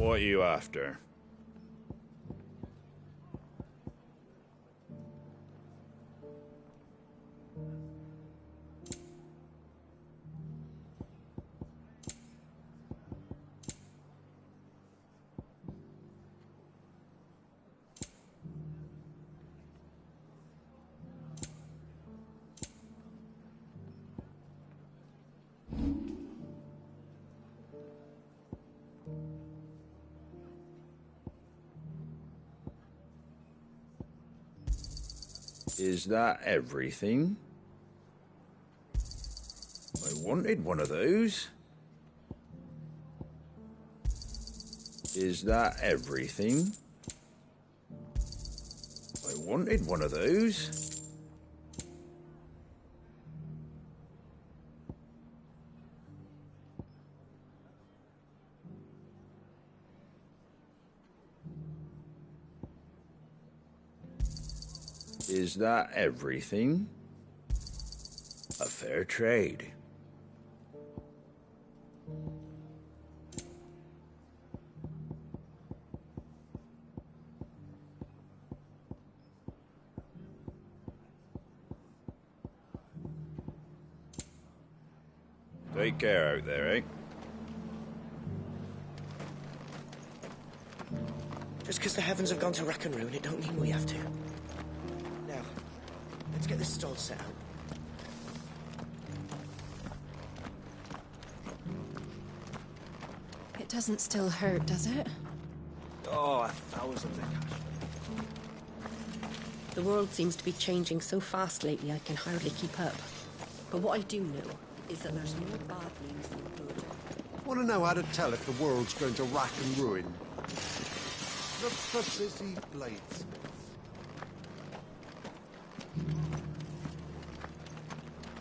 What are you after? Is that everything? I wanted one of those. Is that everything? I wanted one of those. Is that everything? A fair trade. Take care out there, eh? Just because the heavens have gone to rack and ruin, it don't mean we have to. Now, let's get this stall set out. It doesn't still hurt, does it? Oh, 1,000 cash. The world seems to be changing so fast lately I can hardly keep up. But what I do know is that there's more bad news than good. Want to know how to tell if the world's going to rack and ruin? Look for busy bladesmiths.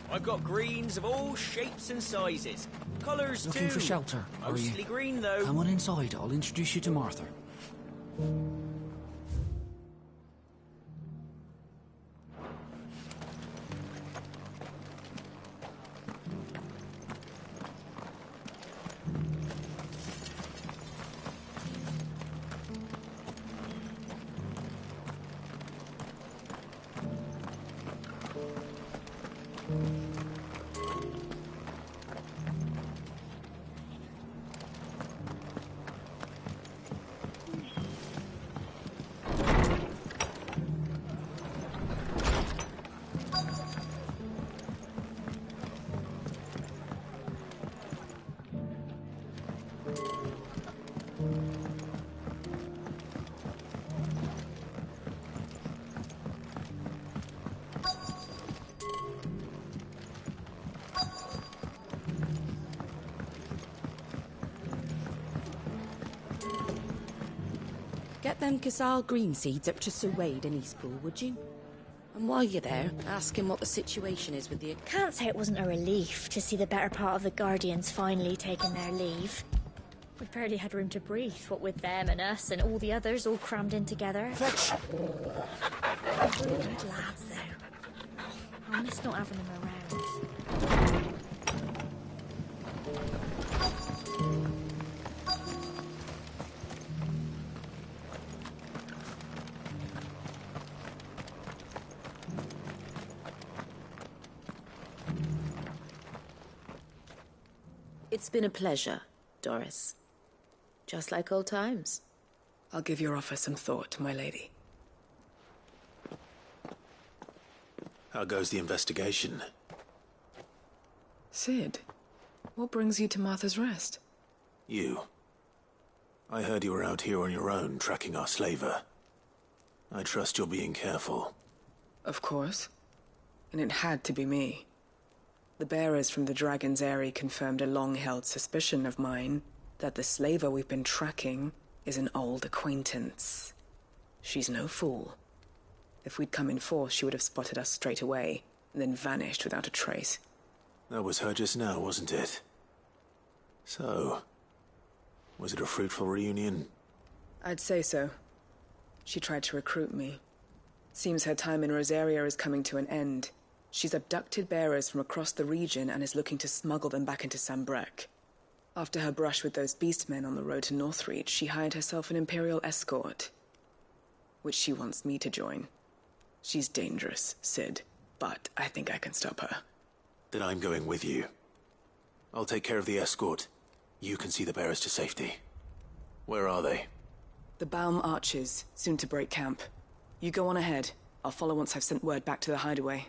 I've got greens of all shapes and sizes. Colours too. Looking for shelter, are you? Mostly green though. Come on inside, I'll introduce you to Martha. Get them Casal green seeds up to Sir Wade in Eastpool, would you? And while you're there, ask him what the situation is with the... Can't say it wasn't a relief to see the better part of the Guardians finally taking their leave. We barely had room to breathe, what with them and us and all the others all crammed in together. Fetch! Good lads, though. I miss not having them around. It's been a pleasure, Doris. Just like old times. I'll give your offer some thought, my lady. How goes the investigation? Sid, what brings you to Martha's Rest? You. I heard you were out here on your own, tracking our slaver. I trust you're being careful. Of course. And it had to be me. The bearers from the Dragon's Eyrie confirmed a long-held suspicion of mine that the slaver we've been tracking is an old acquaintance. She's no fool. If we'd come in force, she would have spotted us straight away, and then vanished without a trace. That was her just now, wasn't it? So, was it a fruitful reunion? I'd say so. She tried to recruit me. Seems her time in Rosaria is coming to an end. She's abducted bearers from across the region and is looking to smuggle them back into Sambrec. After her brush with those beastmen on the road to Northreach, she hired herself an Imperial escort, which she wants me to join. She's dangerous, Cid, but I think I can stop her. Then I'm going with you. I'll take care of the escort. You can see the bearers to safety. Where are they? The Baum Archers, soon to break camp. You go on ahead. I'll follow once I've sent word back to the hideaway.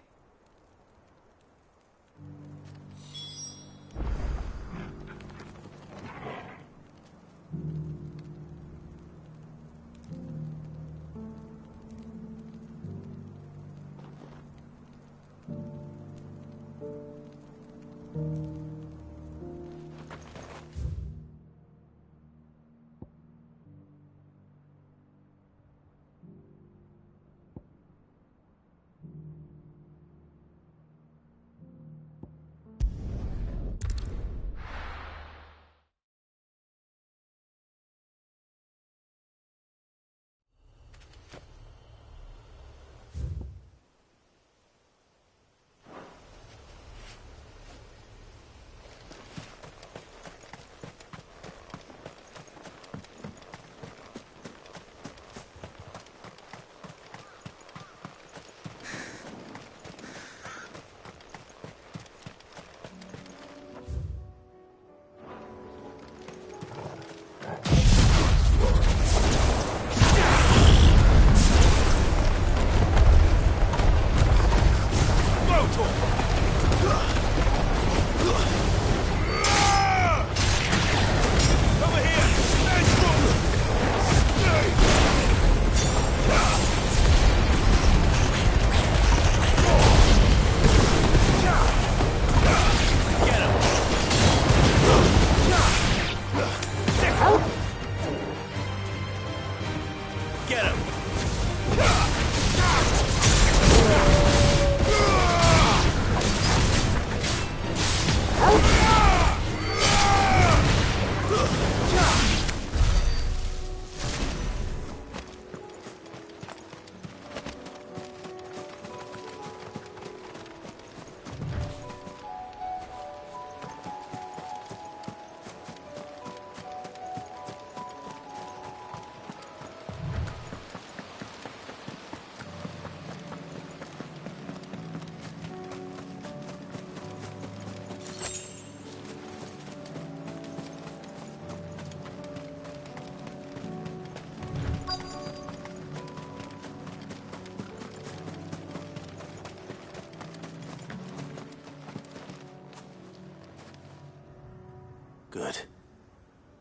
Good.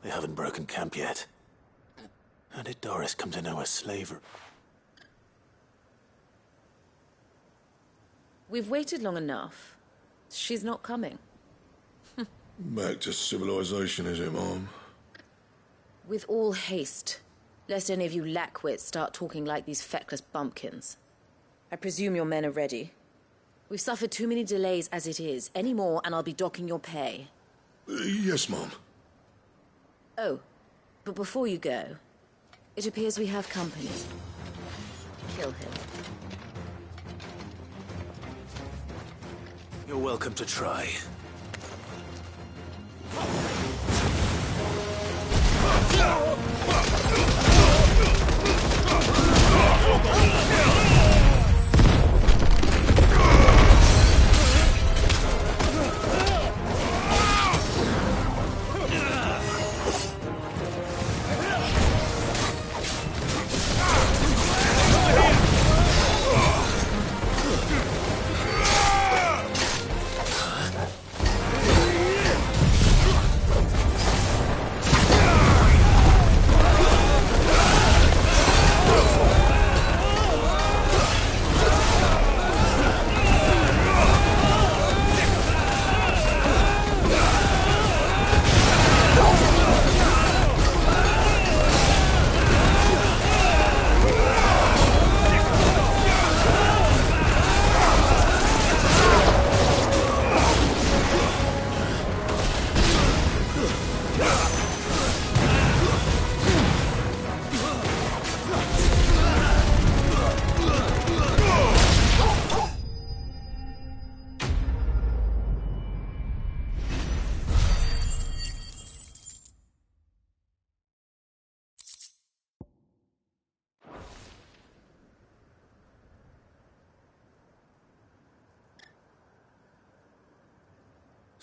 They haven't broken camp yet. How did Doris come to know a slaver? We've waited long enough. She's not coming. Back to civilization, is it, Mom? With all haste, lest any of you lackwits start talking like these feckless bumpkins. I presume your men are ready. We've suffered too many delays as it is. Any more, and I'll be docking your pay. Yes, Mom. Oh, but before you go, it appears we have company. Kill him. You're welcome to try.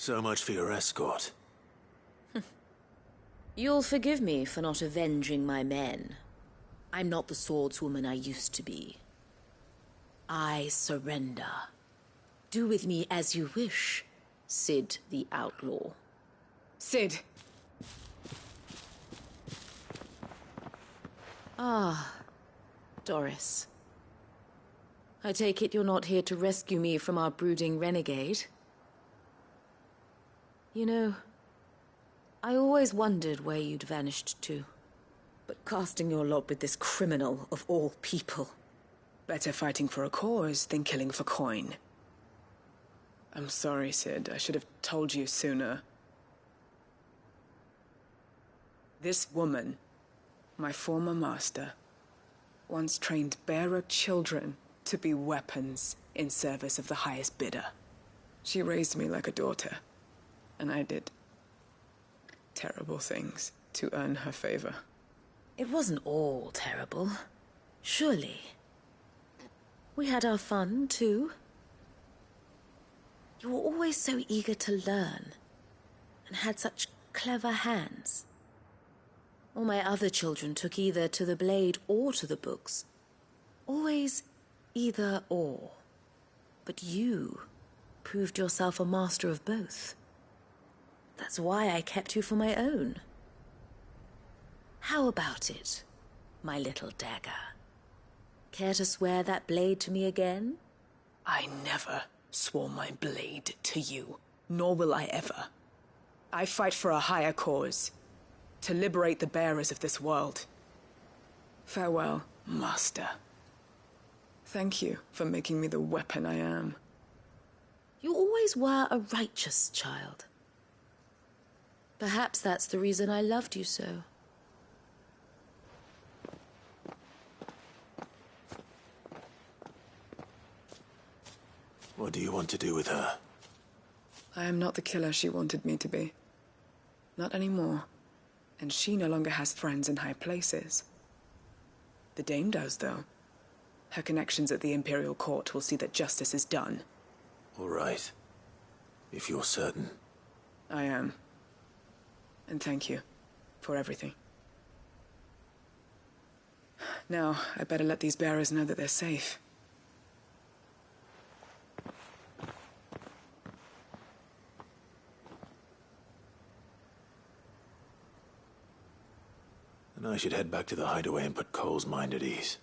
So much for your escort. You'll forgive me for not avenging my men. I'm not the swordswoman I used to be. I surrender. Do with me as you wish, Cid the Outlaw. Cid! Ah, Doris. I take it you're not here to rescue me from our brooding renegade? You know, I always wondered where you'd vanished to. But casting your lot with this criminal of all people... Better fighting for a cause than killing for coin. I'm sorry, Cid. I should have told you sooner. This woman, my former master, once trained bearer children to be weapons in service of the highest bidder. She raised me like a daughter, and I did terrible things to earn her favor. It wasn't all terrible, surely. We had our fun, too. You were always so eager to learn, and had such clever hands. All my other children took either to the blade or to the books. Always either or. But you proved yourself a master of both. That's why I kept you for my own. How about it, my little dagger? Care to swear that blade to me again? I never swore my blade to you, nor will I ever. I fight for a higher cause, to liberate the bearers of this world. Farewell, Master. Thank you for making me the weapon I am. You always were a righteous child. Perhaps that's the reason I loved you so. What do you want to do with her? I am not the killer she wanted me to be. Not anymore. And she no longer has friends in high places. The Dame does, though. Her connections at the Imperial Court will see that justice is done. All right. If you're certain. I am. And thank you for everything. Now, I better let these bearers know that they're safe. And I should head back to the hideaway and put Cole's mind at ease.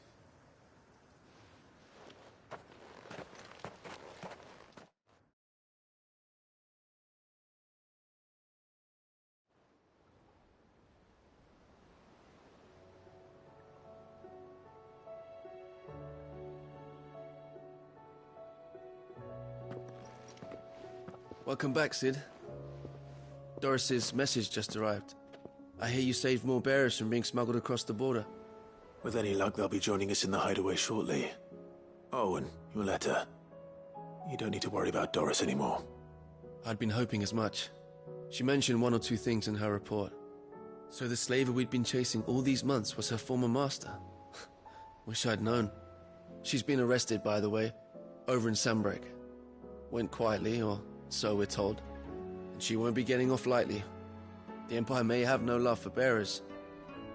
Welcome back, Cid. Doris's message just arrived. I hear you saved more bearers from being smuggled across the border. With any luck, they'll be joining us in the hideaway shortly. Oh, and your letter. You don't need to worry about Doris anymore. I'd been hoping as much. She mentioned one or two things in her report. So the slaver we'd been chasing all these months was her former master. Wish I'd known. She's been arrested, by the way, over in Sanbreque. Went quietly, or so we're told. And she won't be getting off lightly. The Empire may have no love for bearers,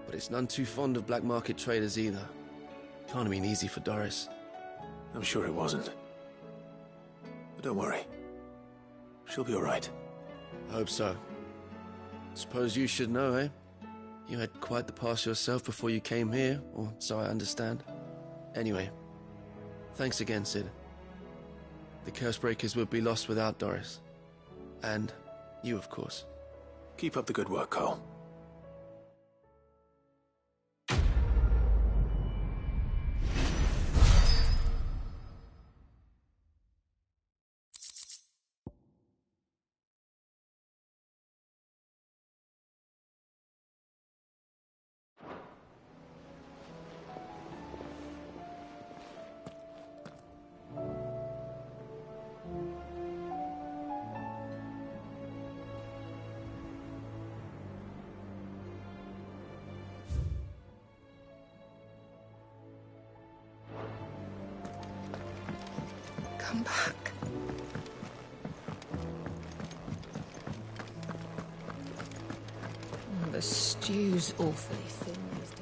but it's none too fond of black market traders either. Can't have been easy for Doris. I'm sure it wasn't. But don't worry. She'll be all right. I hope so. Suppose you should know, eh? You had quite the past yourself before you came here, or so I understand. Anyway, thanks again, Cid. The Cursebreakers would be lost without Doris. And you, of course. Keep up the good work, Cole. Come back. Stew's awfully thin these days.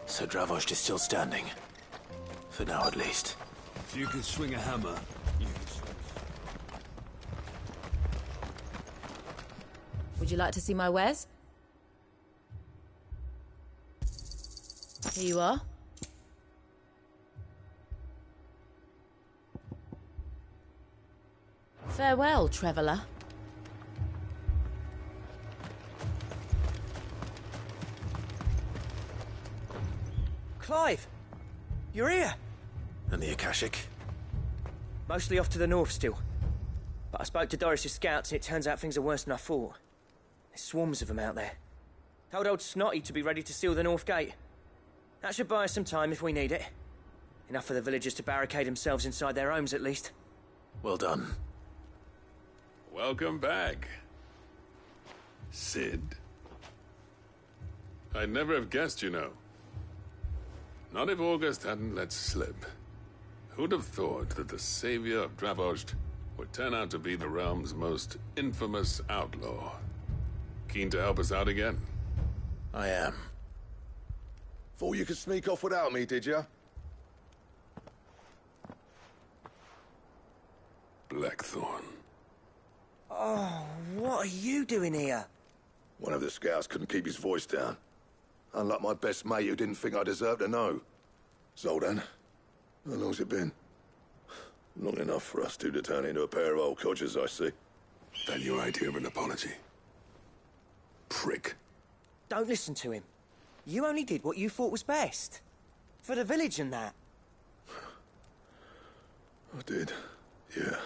So Dravost is still standing. For now, at least. If you can swing a hammer, you can swing. Would you like to see my wares? Here you are. Farewell, traveller. Clive! You're here! And the Akashic? Mostly off to the north still. But I spoke to Doris's scouts and it turns out things are worse than I thought. There's swarms of them out there. Told old Snotty to be ready to seal the north gate. That should buy us some time if we need it. Enough for the villagers to barricade themselves inside their homes at least. Well done. Welcome back, Cid. I'd never have guessed, you know. Not if August hadn't let slip. Who'd have thought that the savior of Dravost would turn out to be the realm's most infamous outlaw? Keen to help us out again? I am. Thought you could sneak off without me, did you? Blackthorn. Oh, what are you doing here? One of the scouts couldn't keep his voice down. Unlike my best mate who didn't think I deserved to know. Zoldan, how long's it been? Long enough for us two to turn into a pair of old codgers, I see. Then your idea of an apology? Prick. Don't listen to him. You only did what you thought was best. For the village and that. I did, yeah.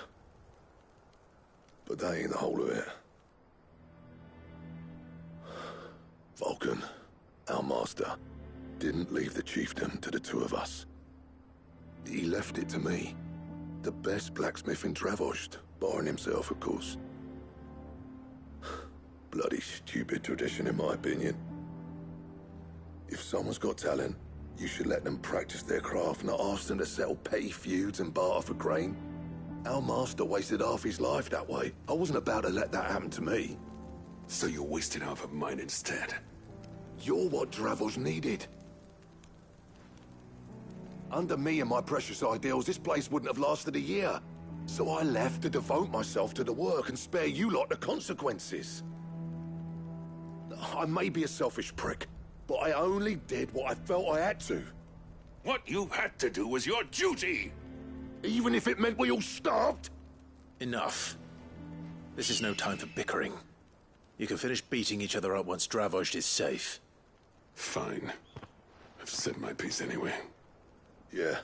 But that ain't the whole of it. Vulcan, our master, didn't leave the chiefdom to the two of us. He left it to me. The best blacksmith in Dravost, barring himself, of course. Bloody stupid tradition, in my opinion. If someone's got talent, you should let them practice their craft, not ask them to settle petty feuds and barter for grain. Our master wasted half his life that way. I wasn't about to let that happen to me. So you wasted half of mine instead? You're what Dravost needed. Under me and my precious ideals, this place wouldn't have lasted a year. So I left to devote myself to the work and spare you lot the consequences. I may be a selfish prick, but I only did what I felt I had to. What you had to do was your duty! Even if it meant we all starved? Enough. This is no time for bickering. You can finish beating each other up once Dravost is safe. Fine. I've said my piece anyway. Yeah,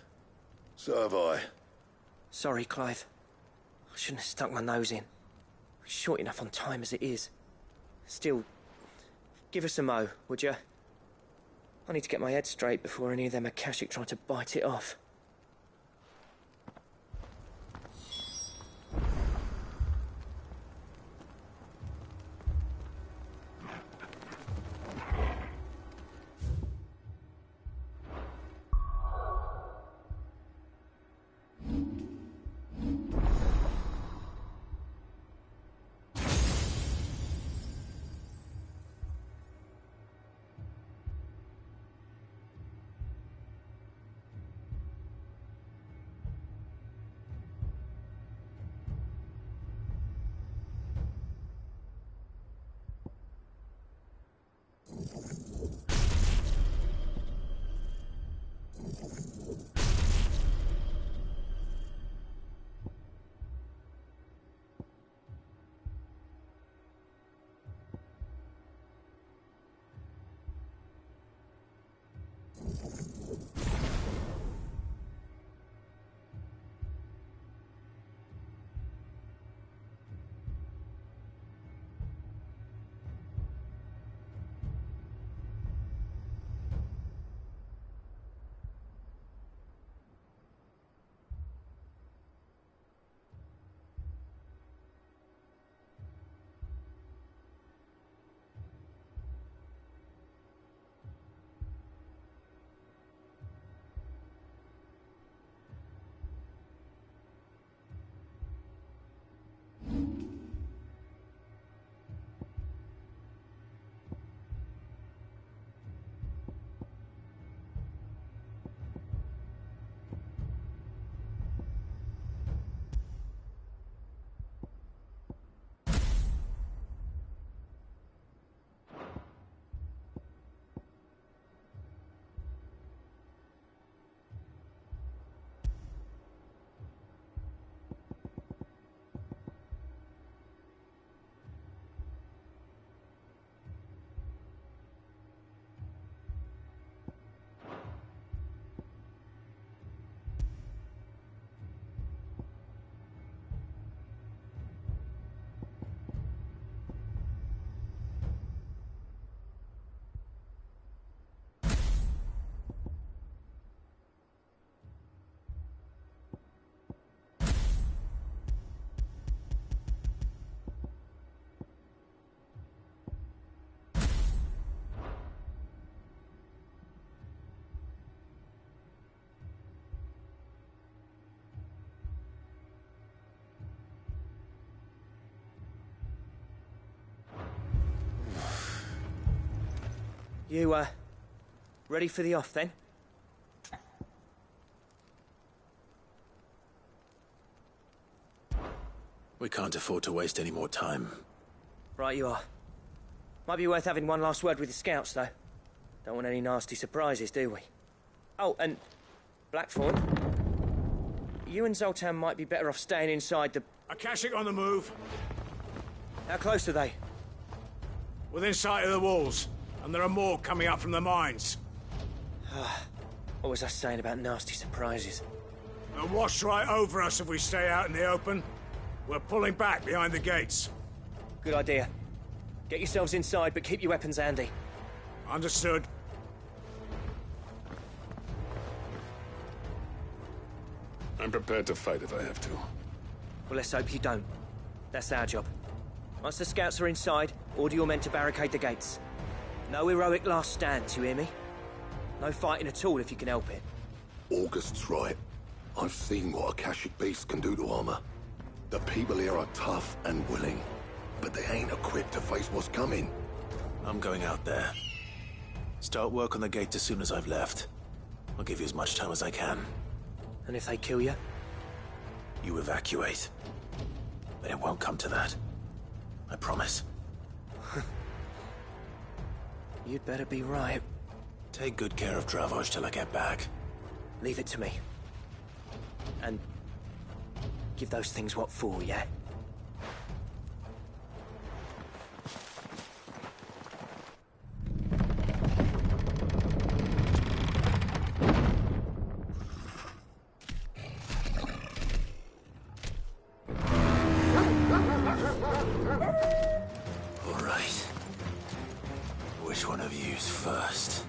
so have I. Sorry, Clive. I shouldn't have stuck my nose in. We're short enough on time as it is. Still, give us a mo, would you? I need to get my head straight before any of them Akashic try to bite it off. You, ready for the off, then? We can't afford to waste any more time. Right you are. Might be worth having one last word with the scouts, though. Don't want any nasty surprises, do we? Oh, and Blackthorn, you and Zoltan might be better off staying inside the... Akashic on the move. How close are they? Within sight of the walls. And there are more coming up from the mines. What was I saying about nasty surprises? They'll wash right over us if we stay out in the open. We're pulling back behind the gates. Good idea. Get yourselves inside, but keep your weapons handy. Understood. I'm prepared to fight if I have to. Well, let's hope you don't. That's our job. Once the scouts are inside, order your men to barricade the gates. No heroic last stands, you hear me? No fighting at all if you can help it. August's right. I've seen what Akashic beasts can do to armor. The people here are tough and willing, but they ain't equipped to face what's coming. I'm going out there. Start work on the gate as soon as I've left. I'll give you as much time as I can. And if they kill you? You evacuate. But it won't come to that. I promise. You'd better be right. Take good care of Dravoj till I get back. Leave it to me. And give those things what for, yeah? All right. Which one of you's first?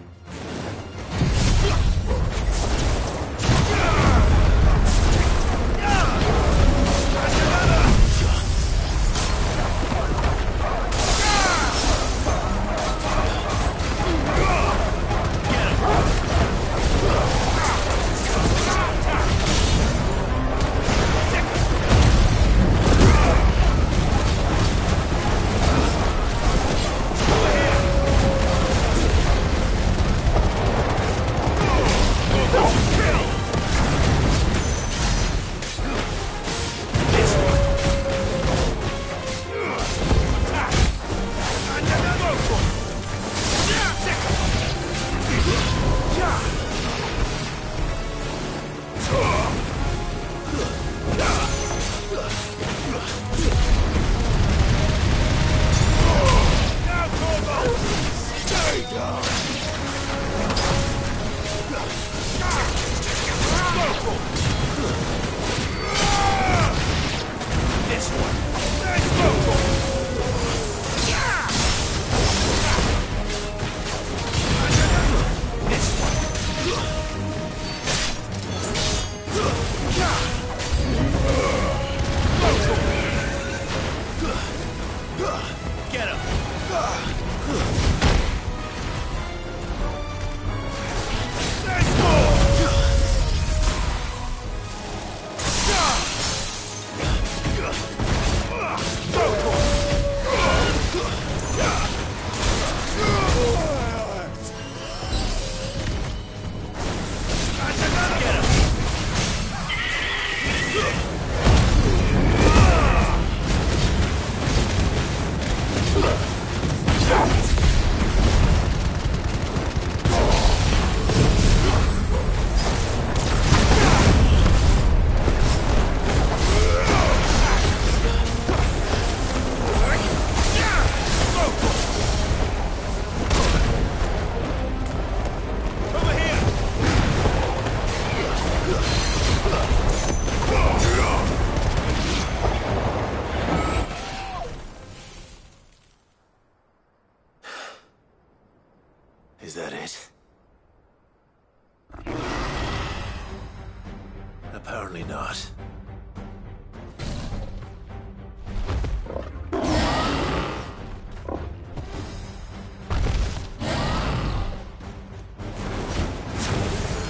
not.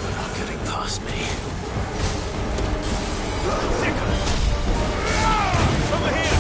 You're not getting past me. Over here!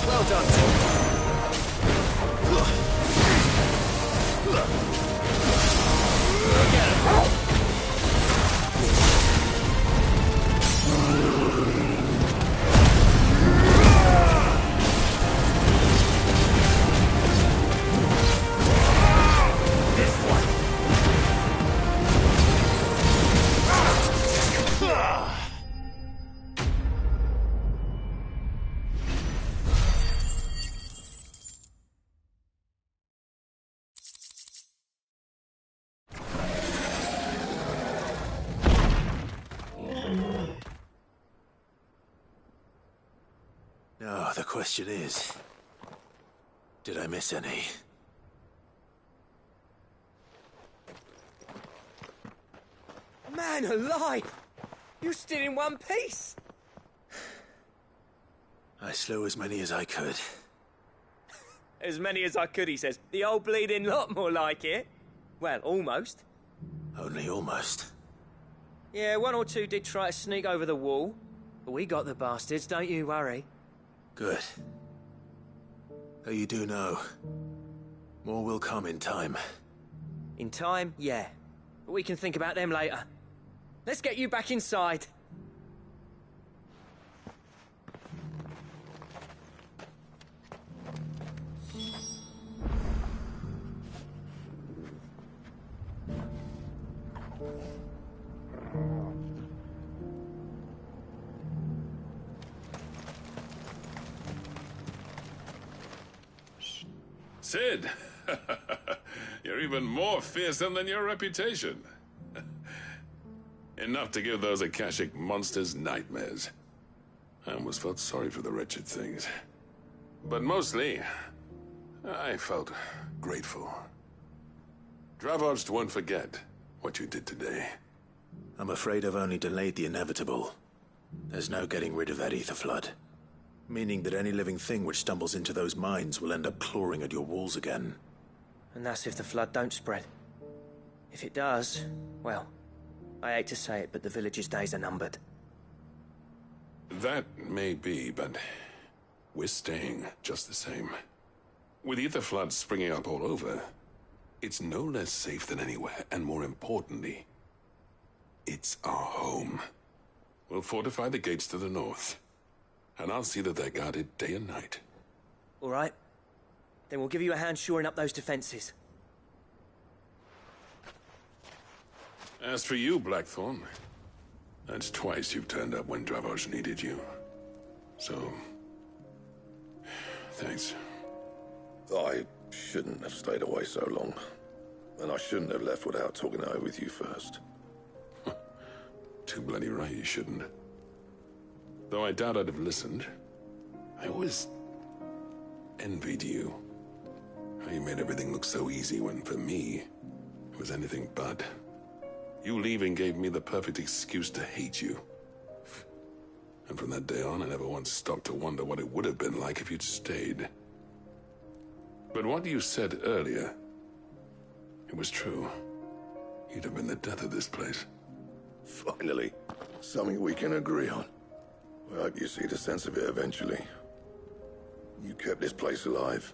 Well done. Now, the question is, did I miss any? Man alive! You still in one piece! I slew as many as I could. As many as I could, he says. The old bleeding lot, more like it. Well, almost. Only almost. Yeah, one or two did try to sneak over the wall. But we got the bastards, don't you worry. Good. Though you do know, more will come in time. In time, yeah. But we can think about them later. Let's get you back inside. Cid! You're even more fearsome than your reputation. Enough to give those Akashic monsters nightmares. I almost felt sorry for the wretched things. But mostly, I felt grateful. Dravoged won't forget what you did today. I'm afraid I've only delayed the inevitable. There's no getting rid of that ether flood. Meaning that any living thing which stumbles into those mines will end up clawing at your walls again. And that's if the flood don't spread. If it does, well, I hate to say it, but the village's days are numbered. That may be, but we're staying just the same. With ether floods springing up all over, it's no less safe than anywhere, and more importantly, it's our home. We'll fortify the gates to the north, and I'll see that they're guarded day and night. All right. Then we'll give you a hand shoring up those defenses. As for you, Blackthorn, that's twice you've turned up when Dravos needed you. So, thanks. I shouldn't have stayed away so long. And I shouldn't have left without talking it over with you first. Too bloody right you shouldn't. Though I doubt I'd have listened. I always envied you. How you made everything look so easy when, for me, it was anything but. You leaving gave me the perfect excuse to hate you. And from that day on, I never once stopped to wonder what it would have been like if you'd stayed. But what you said earlier, it was true. You'd have been the death of this place. Finally, something we can agree on. I hope you see the sense of it eventually. You kept this place alive.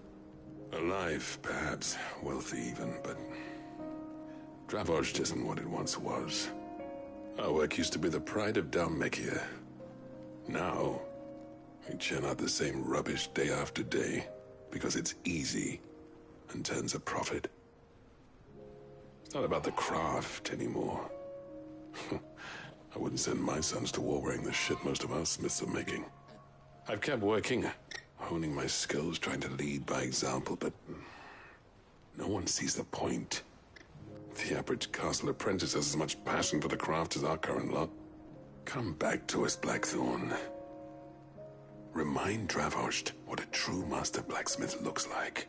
Alive, perhaps. Wealthy even, but Dravos isn't what it once was. Our work used to be the pride of Dhalmekia. Now, we churn out the same rubbish day after day because it's easy and turns a profit. It's not about the craft anymore. I wouldn't send my sons to war wearing the shit most of our smiths are making. I've kept working, honing my skills, trying to lead by example, but no one sees the point. The average castle apprentice has as much passion for the craft as our current lot. Come back to us, Blackthorn. Remind Dravos what a true master blacksmith looks like.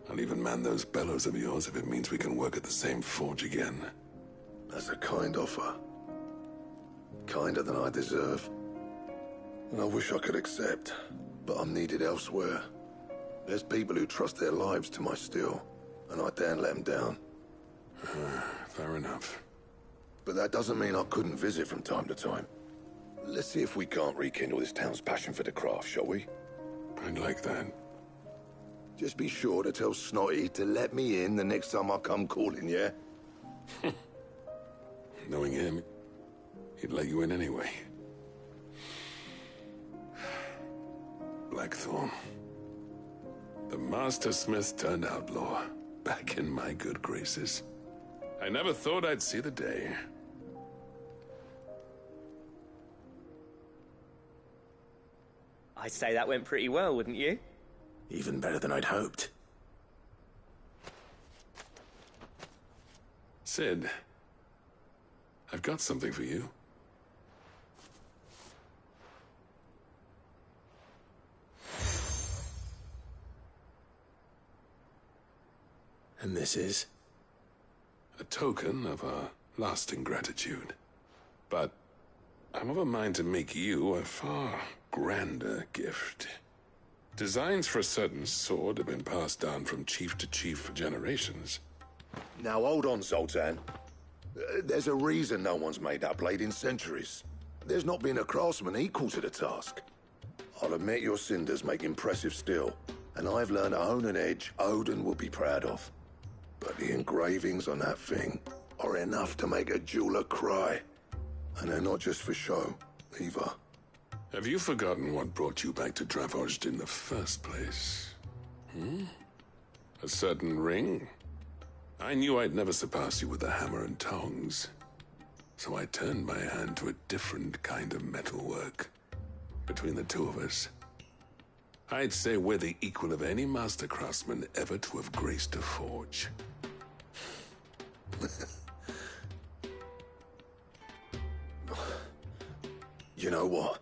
I'll even man those bellows of yours if it means we can work at the same forge again. That's a kind offer. Kinder than I deserve. And I wish I could accept, but I'm needed elsewhere. There's people who trust their lives to my steel, and I daren't let them down. Fair enough. But that doesn't mean I couldn't visit from time to time. Let's see if we can't rekindle this town's passion for the craft, shall we? I'd like that. Just be sure to tell Snotty to let me in the next time I come calling, yeah? Knowing him, he'd let you in anyway. Blackthorn. The Master Smith turned outlaw, back in my good graces. I never thought I'd see the day. I'd say that went pretty well, wouldn't you? Even better than I'd hoped. Sid, I've got something for you. And this is? A token of our lasting gratitude. But I'm of a mind to make you a far grander gift. Designs for a certain sword have been passed down from chief to chief for generations. Now hold on, Zoltan. There's a reason no one's made that blade in centuries. There's not been a craftsman equal to the task. I'll admit your cinders make impressive steel, and I've learned to hone an edge Odin will be proud of. But the engravings on that thing are enough to make a jeweler cry. And they're not just for show, either. Have you forgotten what brought you back to Dravos in the first place? A certain ring? I knew I'd never surpass you with the hammer and tongs. So I turned my hand to a different kind of metalwork. Between the two of us, I'd say we're the equal of any master craftsman ever to have graced a forge. You know what?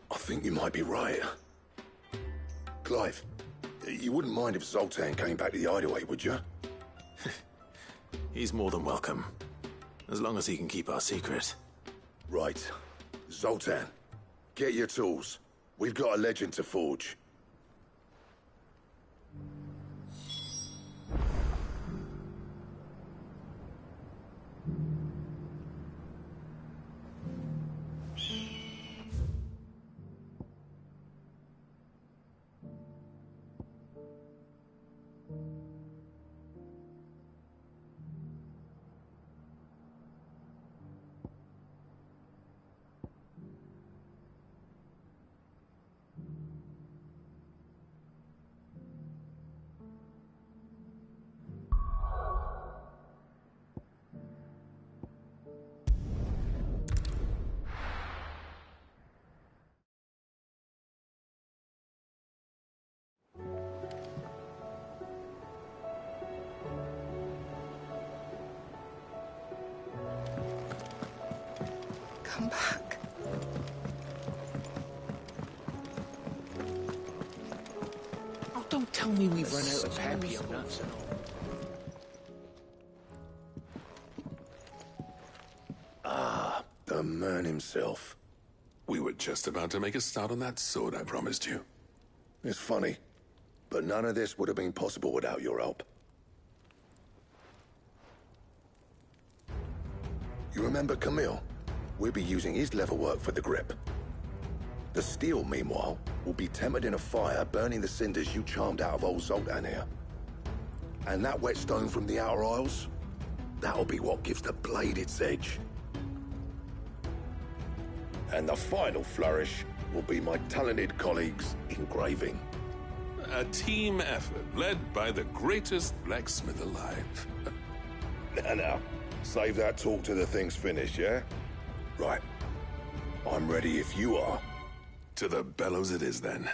I think you might be right. Clive, you wouldn't mind if Zoltan came back to the Hideaway, would you? He's more than welcome. As long as he can keep our secret. Right. Zoltan, Get your tools. We've got a legend to forge. Come back. Oh, don't tell me we've run out of peppy on that. Ah, the man himself. We were just about to make a start on that sword I promised you. It's funny, but none of this would have been possible without your help. You remember Camille? We'll be using his leatherwork for the grip. The steel, meanwhile, will be tempered in a fire, burning the cinders you charmed out of old Zoltan here. And that whetstone from the Outer Isles, that'll be what gives the blade its edge. And the final flourish will be my talented colleagues' engraving. A team effort led by the greatest blacksmith alive. Now, save that talk till the thing's finished, yeah? Right. I'm ready if you are. To the bellows it is, then.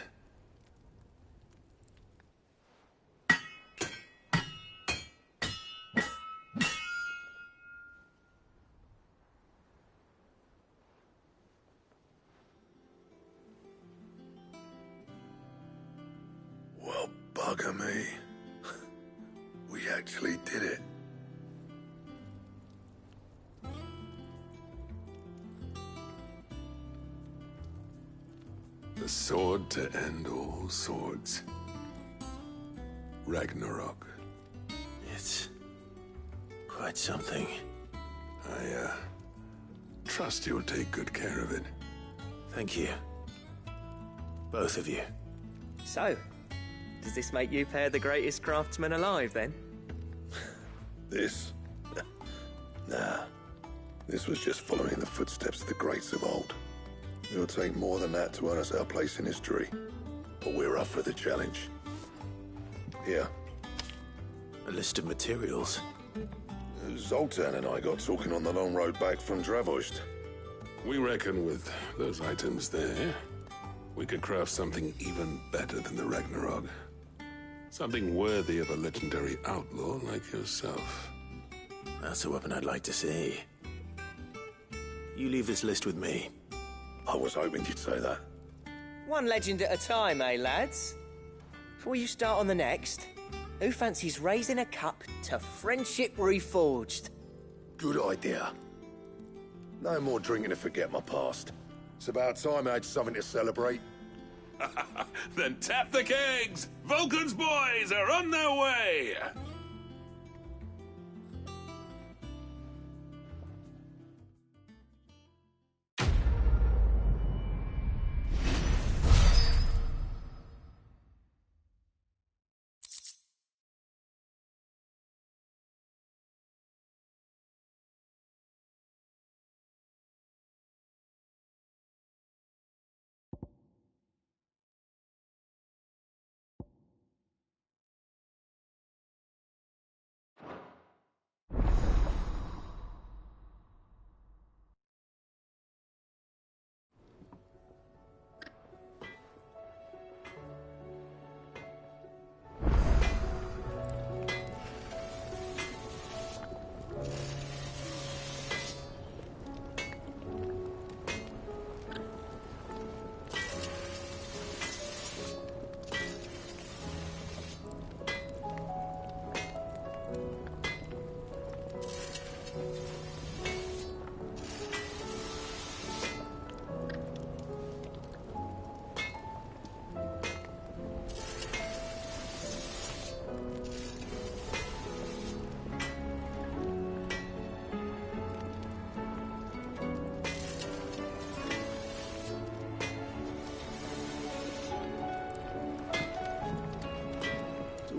Well, bugger me. We actually did it. The sword to end all swords. Ragnarok. It's quite something. I trust you'll take good care of it. Thank you. Both of you. So, does this make you pair the greatest craftsman alive, then? This? Nah. This was just following the footsteps of the greats of old. It'll take more than that to earn us our place in history. But we're up for the challenge. Here. A list of materials. Zoltan and I got talking on the long road back from Dravost. We reckon with those items there, we could craft something even better than the Ragnarok. Something worthy of a legendary outlaw like yourself. That's a weapon I'd like to see. You leave this list with me. I was hoping you'd say that. One legend at a time, eh, lads? Before you start on the next, who fancies raising a cup to Friendship Reforged? Good idea. No more drinking to forget my past. It's about time I had something to celebrate. Then tap the kegs! Vulcan's boys are on their way!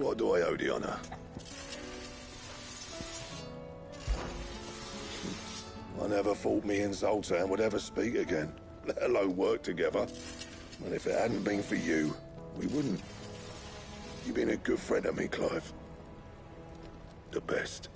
What do I owe the honor? I never thought me and Zoltan would ever speak again, let alone work together. And if it hadn't been for you, we wouldn't. You've been a good friend to me, Clive. The best.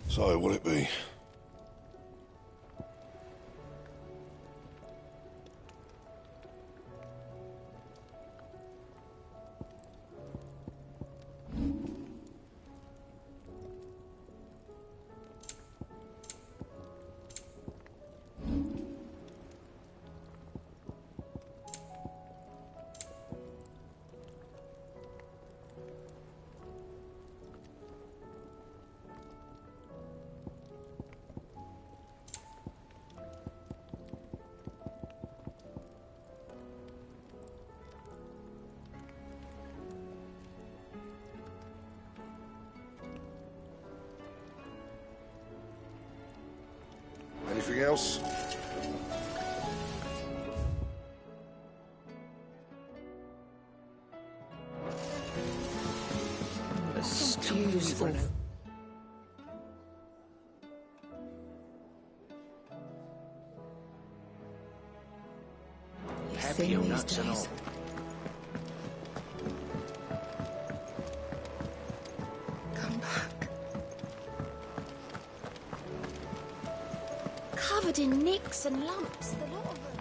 So, what'll it be? Anything else? Excuse me. Happy or nuts and all. Come back. Covered in nicks and lumps, the lot of them.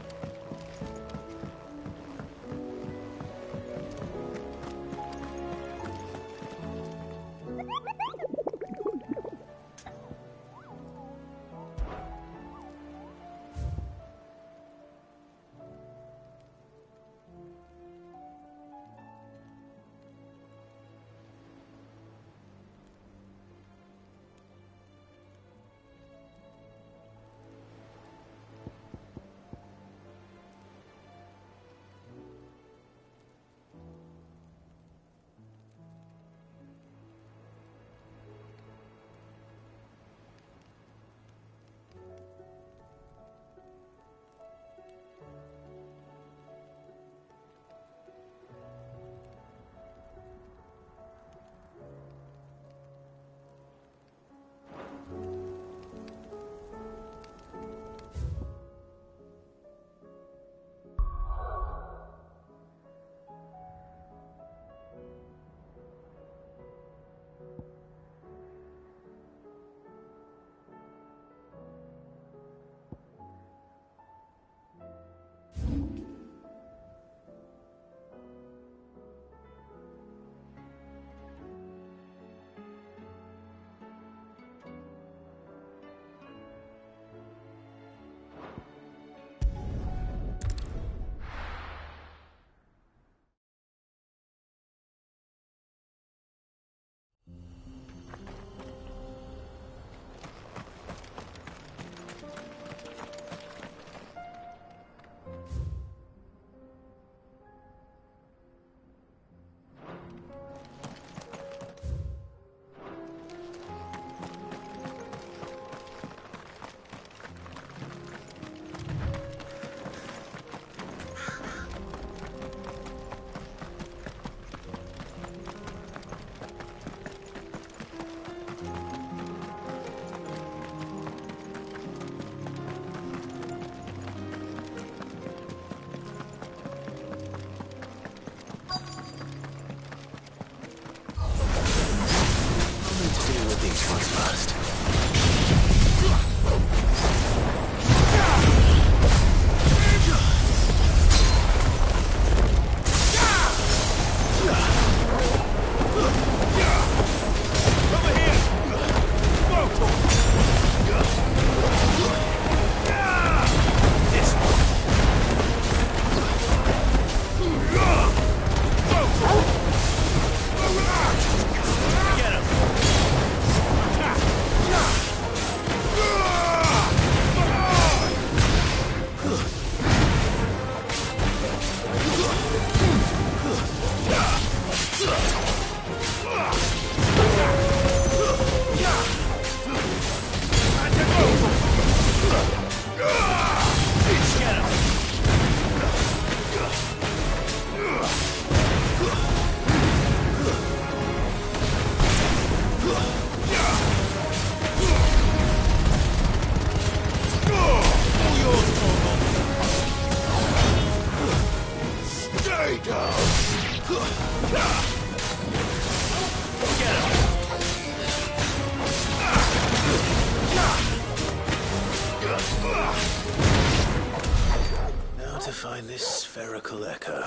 find this spherical echo.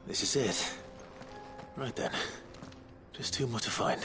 This is it. Right then. Just two more to find.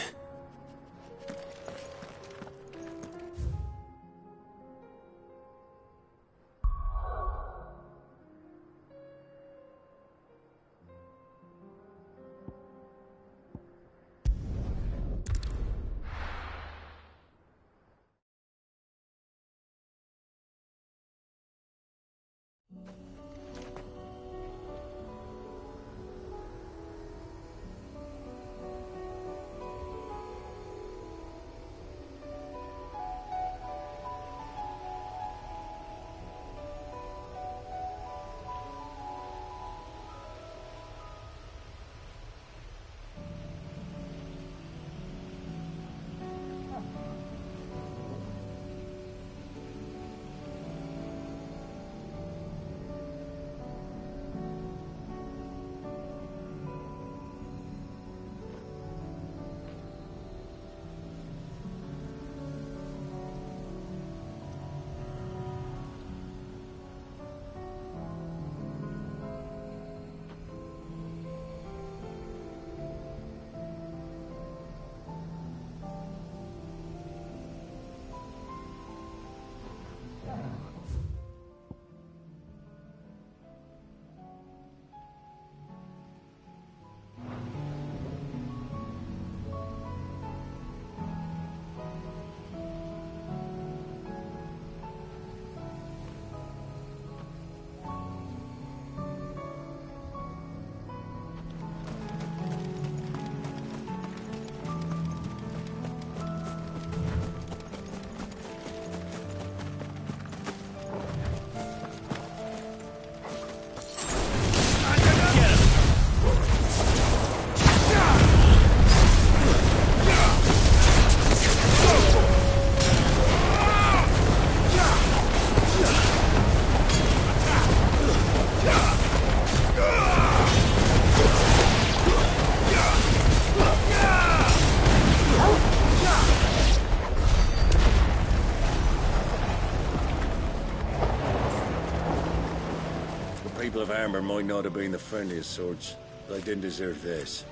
People of Armor might not have been the friendliest sorts, but they didn't deserve this.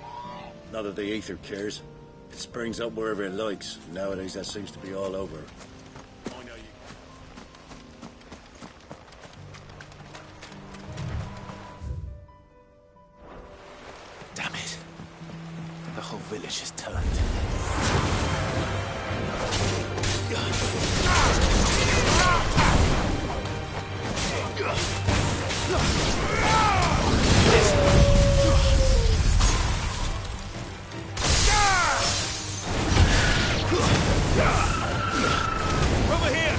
Not that the Aether cares. It springs up wherever it likes. Nowadays, that seems to be all over. Damn it. The whole village has turned. Over here!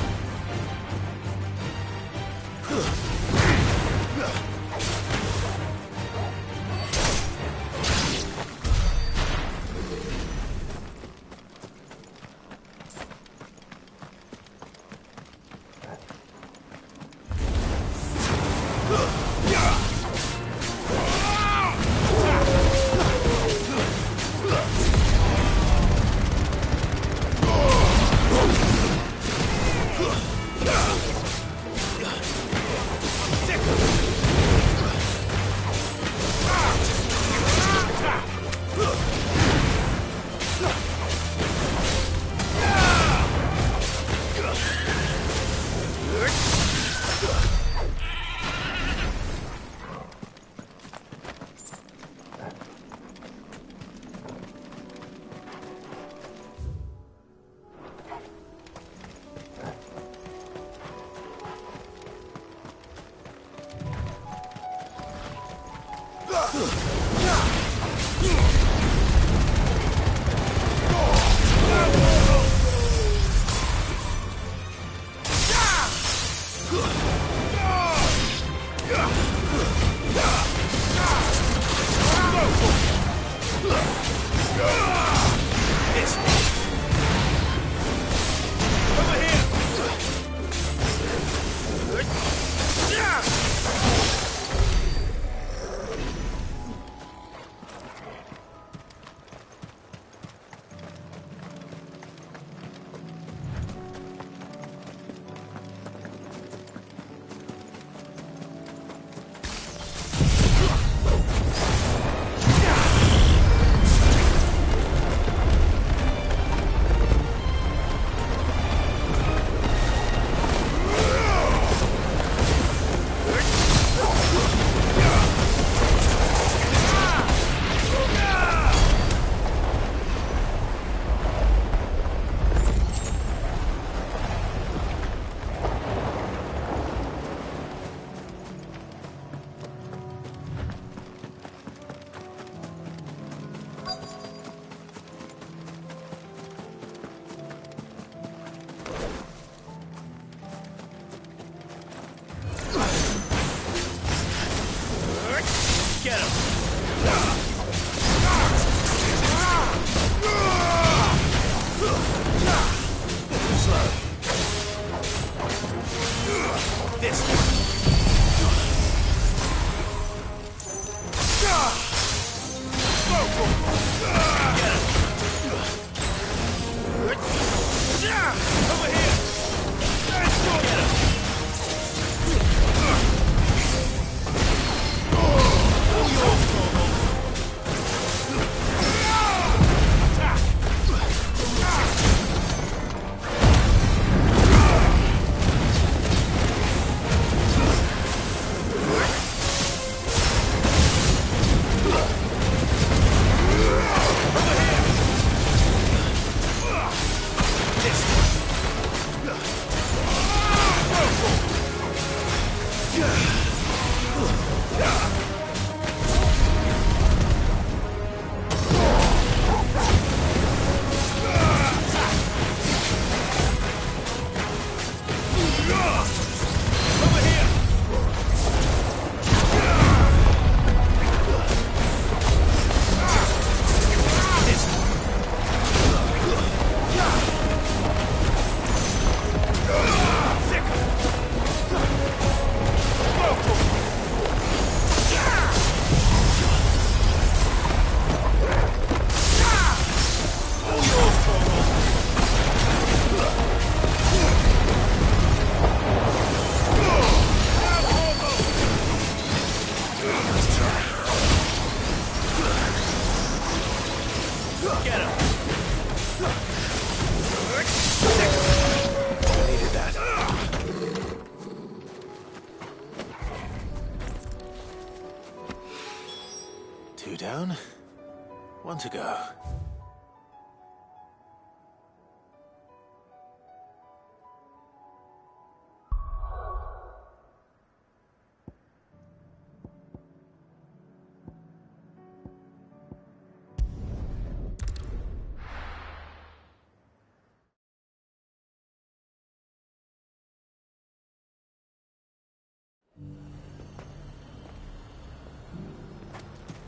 Get him! Needed that. Two down, one to go.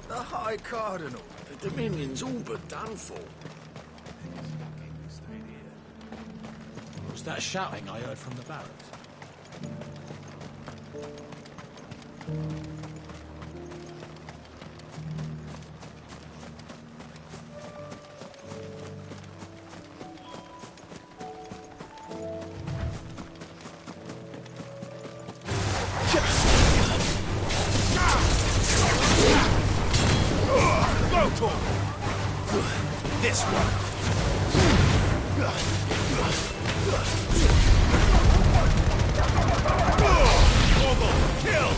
The High Cardinal. The Dominion's all but done for. Was that shouting I heard from the barracks? This one. Kill!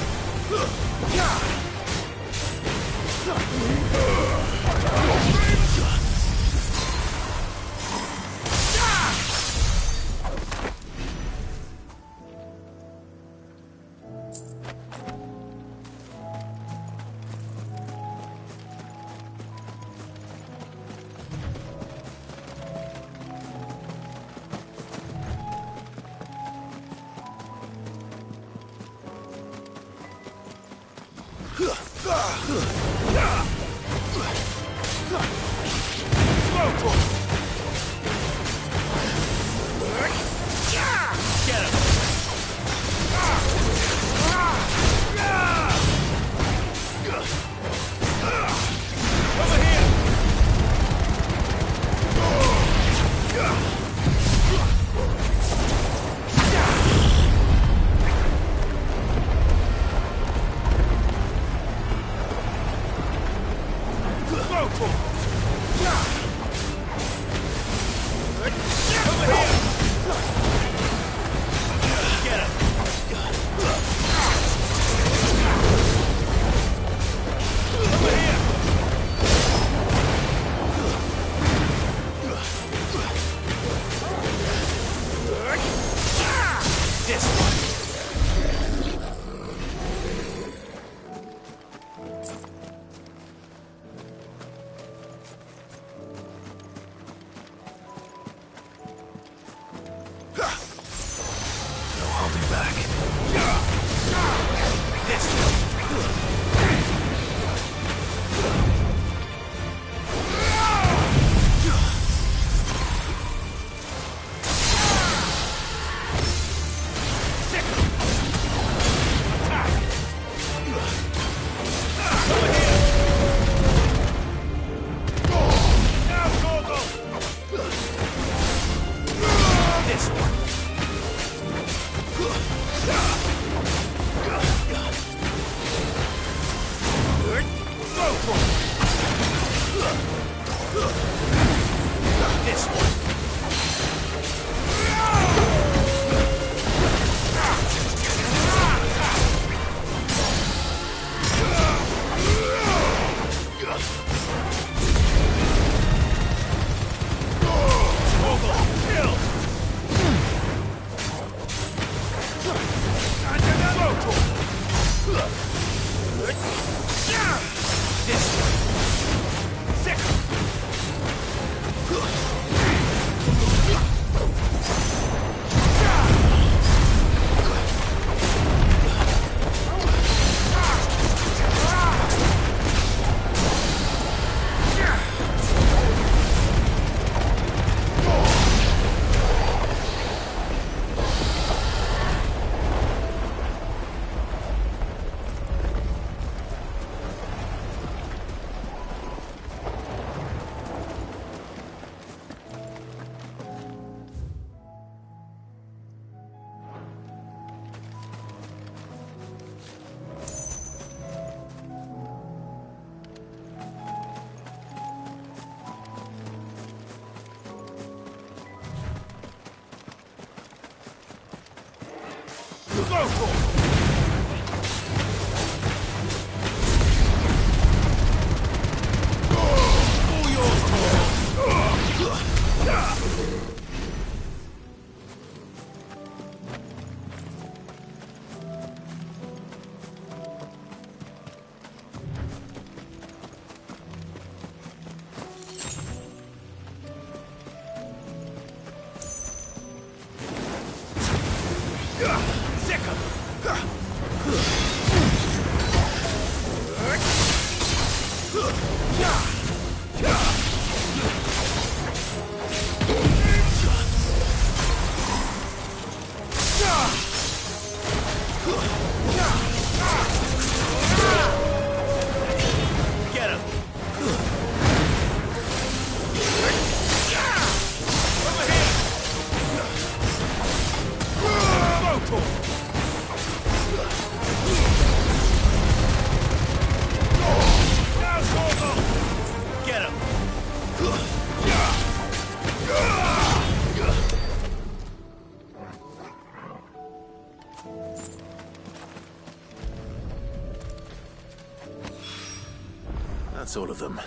That's all of them.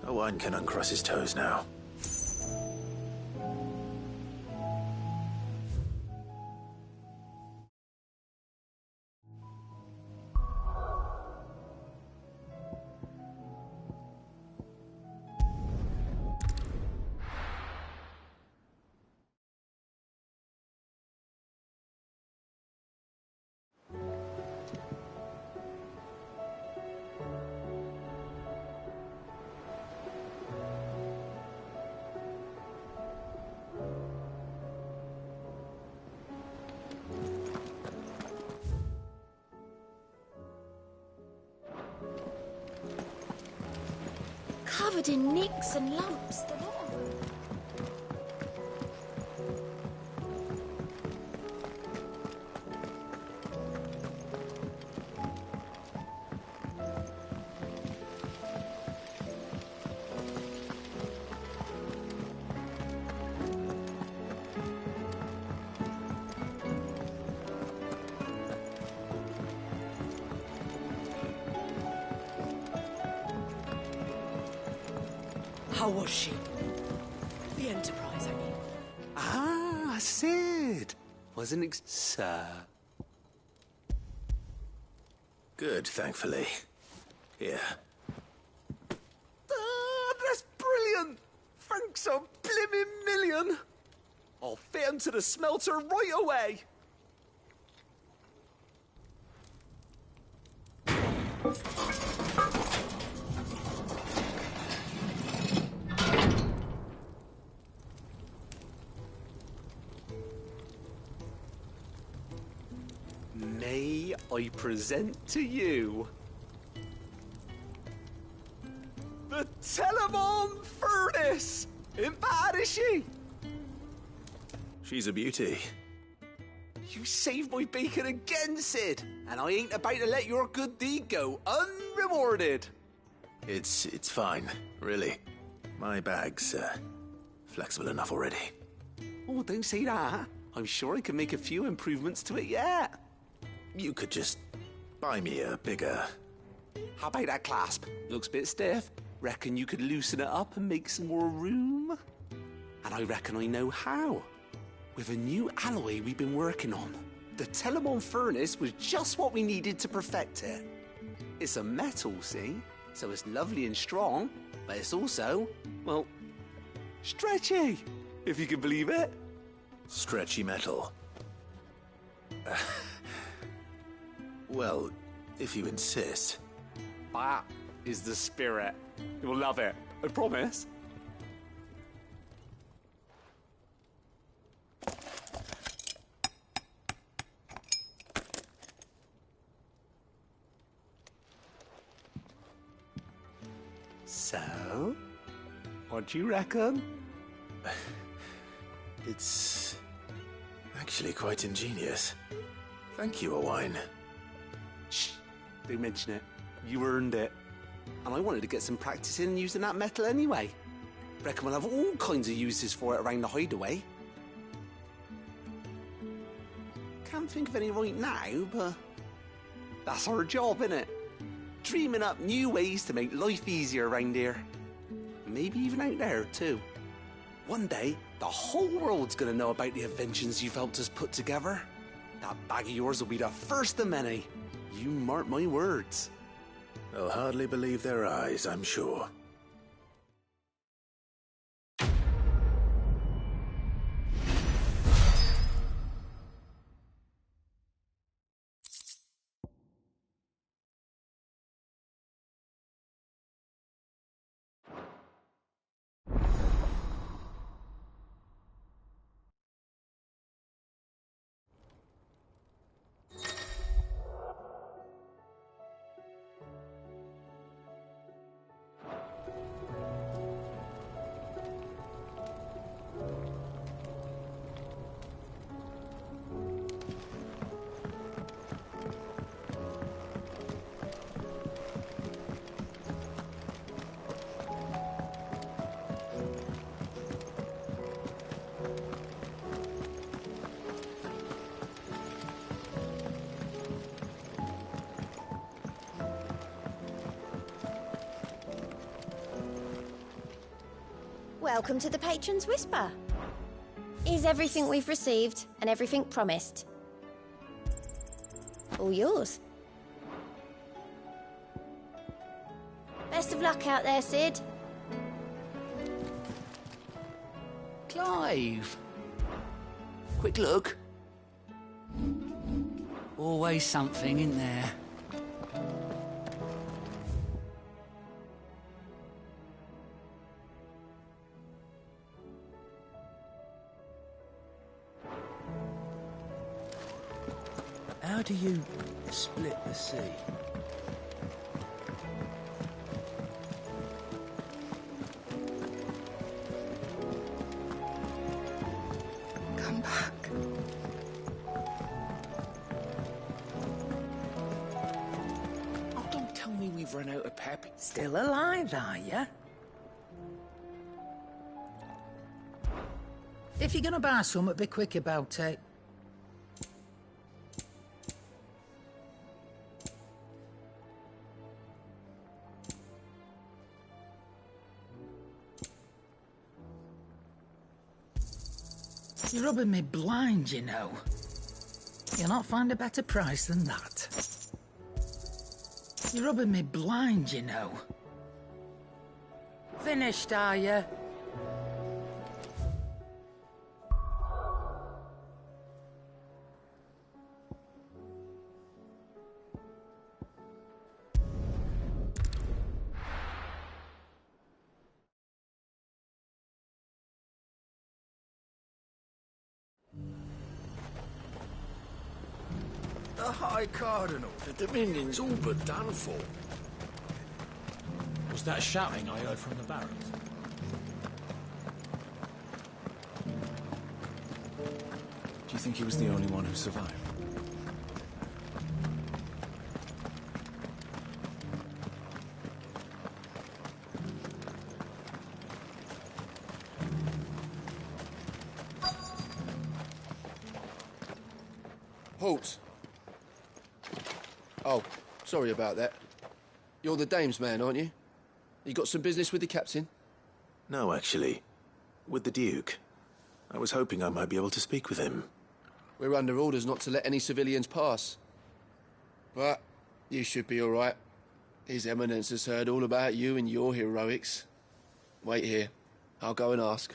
Owain can uncross his toes now. Covered in nicks and lumps, the lot of them. How was she? The Enterprise, I mean. Ah, Sid. Wasn't sir. Good, thankfully. Here. That's brilliant. Thanks a blimmin' million. I'll fit 'em to the smelter right away. May I present to you the Telemon Furnace? Ain't bad, is she? She's a beauty. You saved my bacon again, Sid, and I ain't about to let your good deed go unrewarded. It's fine, really. My bag's flexible enough already. Oh, don't say that. I'm sure I can make a few improvements to it yet. You could just buy me a bigger... How about that clasp? Looks a bit stiff. Reckon you could loosen it up and make some more room? And I reckon I know how. With a new alloy we've been working on. The Telemon Furnace was just what we needed to perfect it. It's a metal, see? So it's lovely and strong, but it's also, well, stretchy, if you can believe it. Stretchy metal. Well, if you insist. That is the spirit. You'll love it, I promise. So, what do you reckon? It's actually quite ingenious. Thank you, Owain. Shh, don't mention it. You earned it. And I wanted to get some practice in using that metal anyway. Reckon we'll have all kinds of uses for it around the hideaway. Can't think of any right now, but that's our job, innit? Dreaming up new ways to make life easier around here. Maybe even out there, too. One day, the whole world's gonna know about the inventions you've helped us put together. That bag of yours will be the first of many. You mark my words. They'll hardly believe their eyes, I'm sure. Welcome to the Patron's Whisper. Is everything we've received and everything promised? All yours. Best of luck out there, Sid. Clive! Quick look. Always something in there. How do you split the sea? Come back. Oh, don't tell me we've run out of pep. Still alive, are ya? If you're gonna buy something, be quick about it. You're rubbing me blind, you know. You'll not find a better price than that. You're rubbing me blind, you know. Finished, are you? The High Cardinal. The Dominion's all but done for. Was that shouting I heard from the barracks? Do you think he was the only one who survived? Halt! Oh, sorry about that. You're the dame's man, aren't you? You got some business with the captain? No, actually. With the Duke. I was hoping I might be able to speak with him. We're under orders not to let any civilians pass. But you should be all right. His Eminence has heard all about you and your heroics. Wait here. I'll go and ask.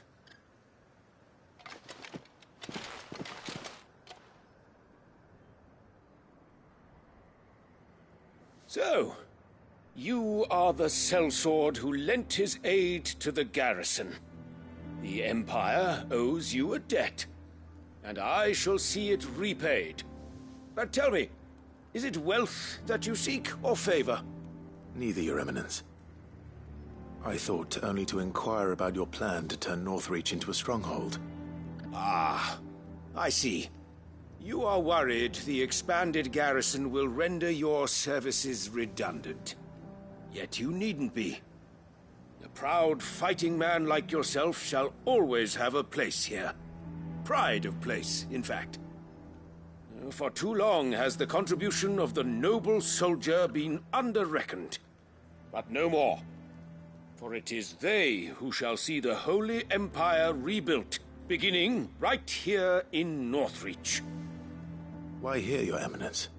So, you are the sellsword who lent his aid to the garrison. The Empire owes you a debt, and I shall see it repaid. But tell me, is it wealth that you seek, or favor? Neither, Your Eminence. I thought only to inquire about your plan to turn Northreach into a stronghold. Ah, I see. You are worried the expanded garrison will render your services redundant. Yet you needn't be. A proud fighting man like yourself shall always have a place here. Pride of place, in fact. For too long has the contribution of the noble soldier been under-reckoned. But no more. For it is they who shall see the Holy Empire rebuilt, beginning right here in Northreach. Why here, Your Eminence?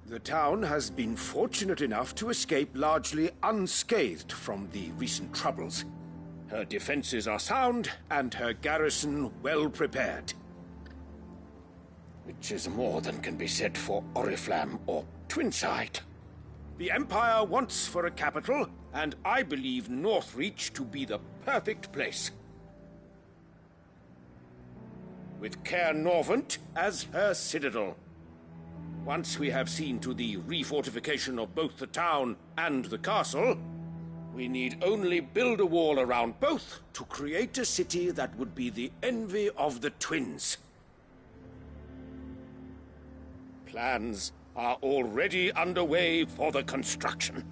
The town has been fortunate enough to escape largely unscathed from the recent troubles. Her defenses are sound, and her garrison well prepared. Which is more than can be said for Oriflamme or Twinside. The Empire wants for a capital, and I believe Northreach to be the perfect place. With Caer Norvent as her citadel. Once we have seen to the refortification of both the town and the castle, we need only build a wall around both to create a city that would be the envy of the twins. Plans are already underway for the construction.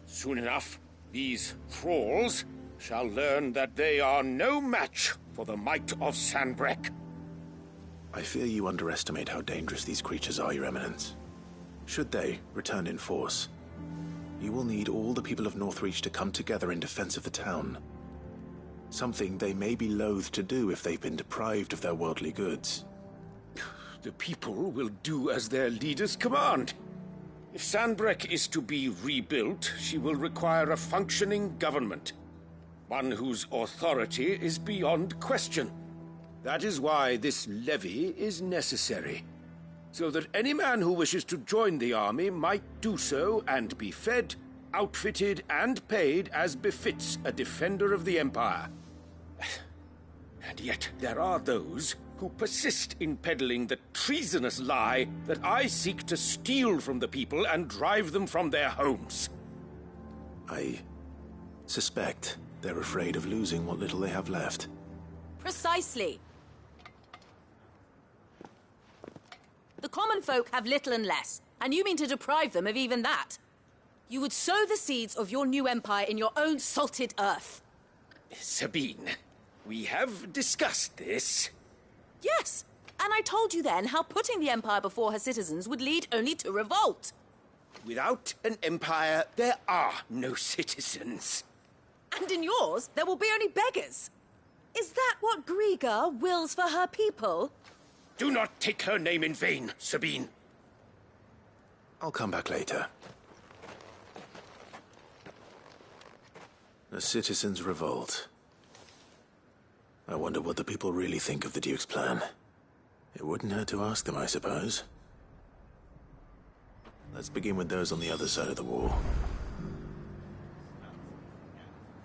Soon enough, these thralls shall learn that they are no match for the might of Sanbreque. I fear you underestimate how dangerous these creatures are, Your Eminence. Should they return in force, you will need all the people of Northreach to come together in defense of the town. Something they may be loath to do if they've been deprived of their worldly goods. The people will do as their leaders command. If Sanbreque is to be rebuilt, she will require a functioning government. One whose authority is beyond question. That is why this levy is necessary. So that any man who wishes to join the army might do so and be fed, outfitted, and paid as befits a defender of the Empire. And yet there are those who persist in peddling the treasonous lie that I seek to steal from the people and drive them from their homes. I suspect they're afraid of losing what little they have left. Precisely. The common folk have little and less, and you mean to deprive them of even that. You would sow the seeds of your new empire in your own salted earth. Sabine, we have discussed this. Yes, and I told you then how putting the empire before her citizens would lead only to revolt. Without an empire, there are no citizens. And in yours, there will be only beggars. Is that what Griga wills for her people? Do not take her name in vain, Sabine. I'll come back later. A citizens' revolt. I wonder what the people really think of the Duke's plan. It wouldn't hurt to ask them, I suppose. Let's begin with those on the other side of the wall.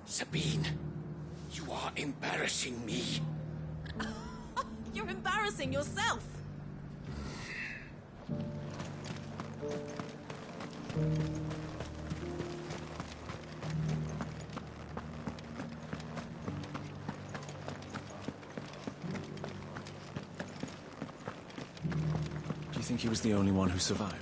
Sabine, you are embarrassing me. You're embarrassing yourself. Do you think he was the only one who survived?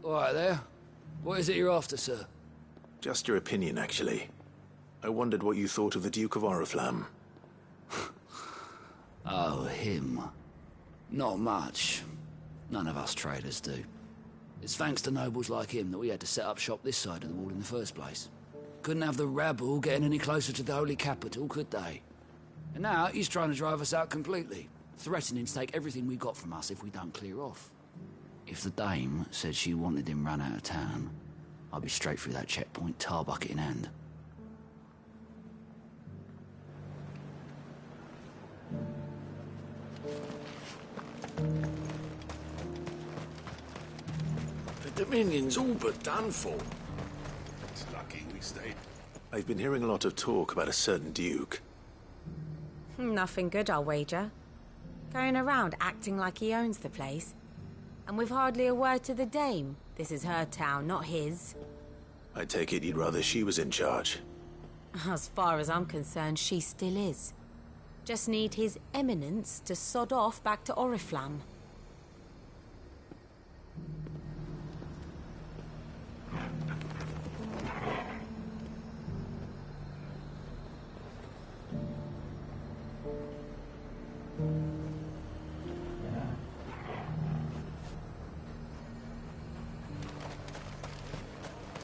All right there. What is it you're after, sir? Just your opinion, actually. I wondered what you thought of the Duke of Oriflamme. Oh, him. Not much. None of us traders do. It's thanks to nobles like him that we had to set up shop this side of the wall in the first place. Couldn't have the rabble getting any closer to the holy capital, could they? And now he's trying to drive us out completely, threatening to take everything we got from us if we don't clear off. If the dame said she wanted him run out of town, I'd be straight through that checkpoint, tar bucket in hand. The Dominion's all but done for. It's lucky we stayed. I've been hearing a lot of talk about a certain Duke. Nothing good, I'll wager. Going around acting like he owns the place. And with hardly a word to the dame. This is her town, not his. I take it you'd rather she was in charge. As far as I'm concerned, she still is. Just need His Eminence to sod off back to Oriflamme.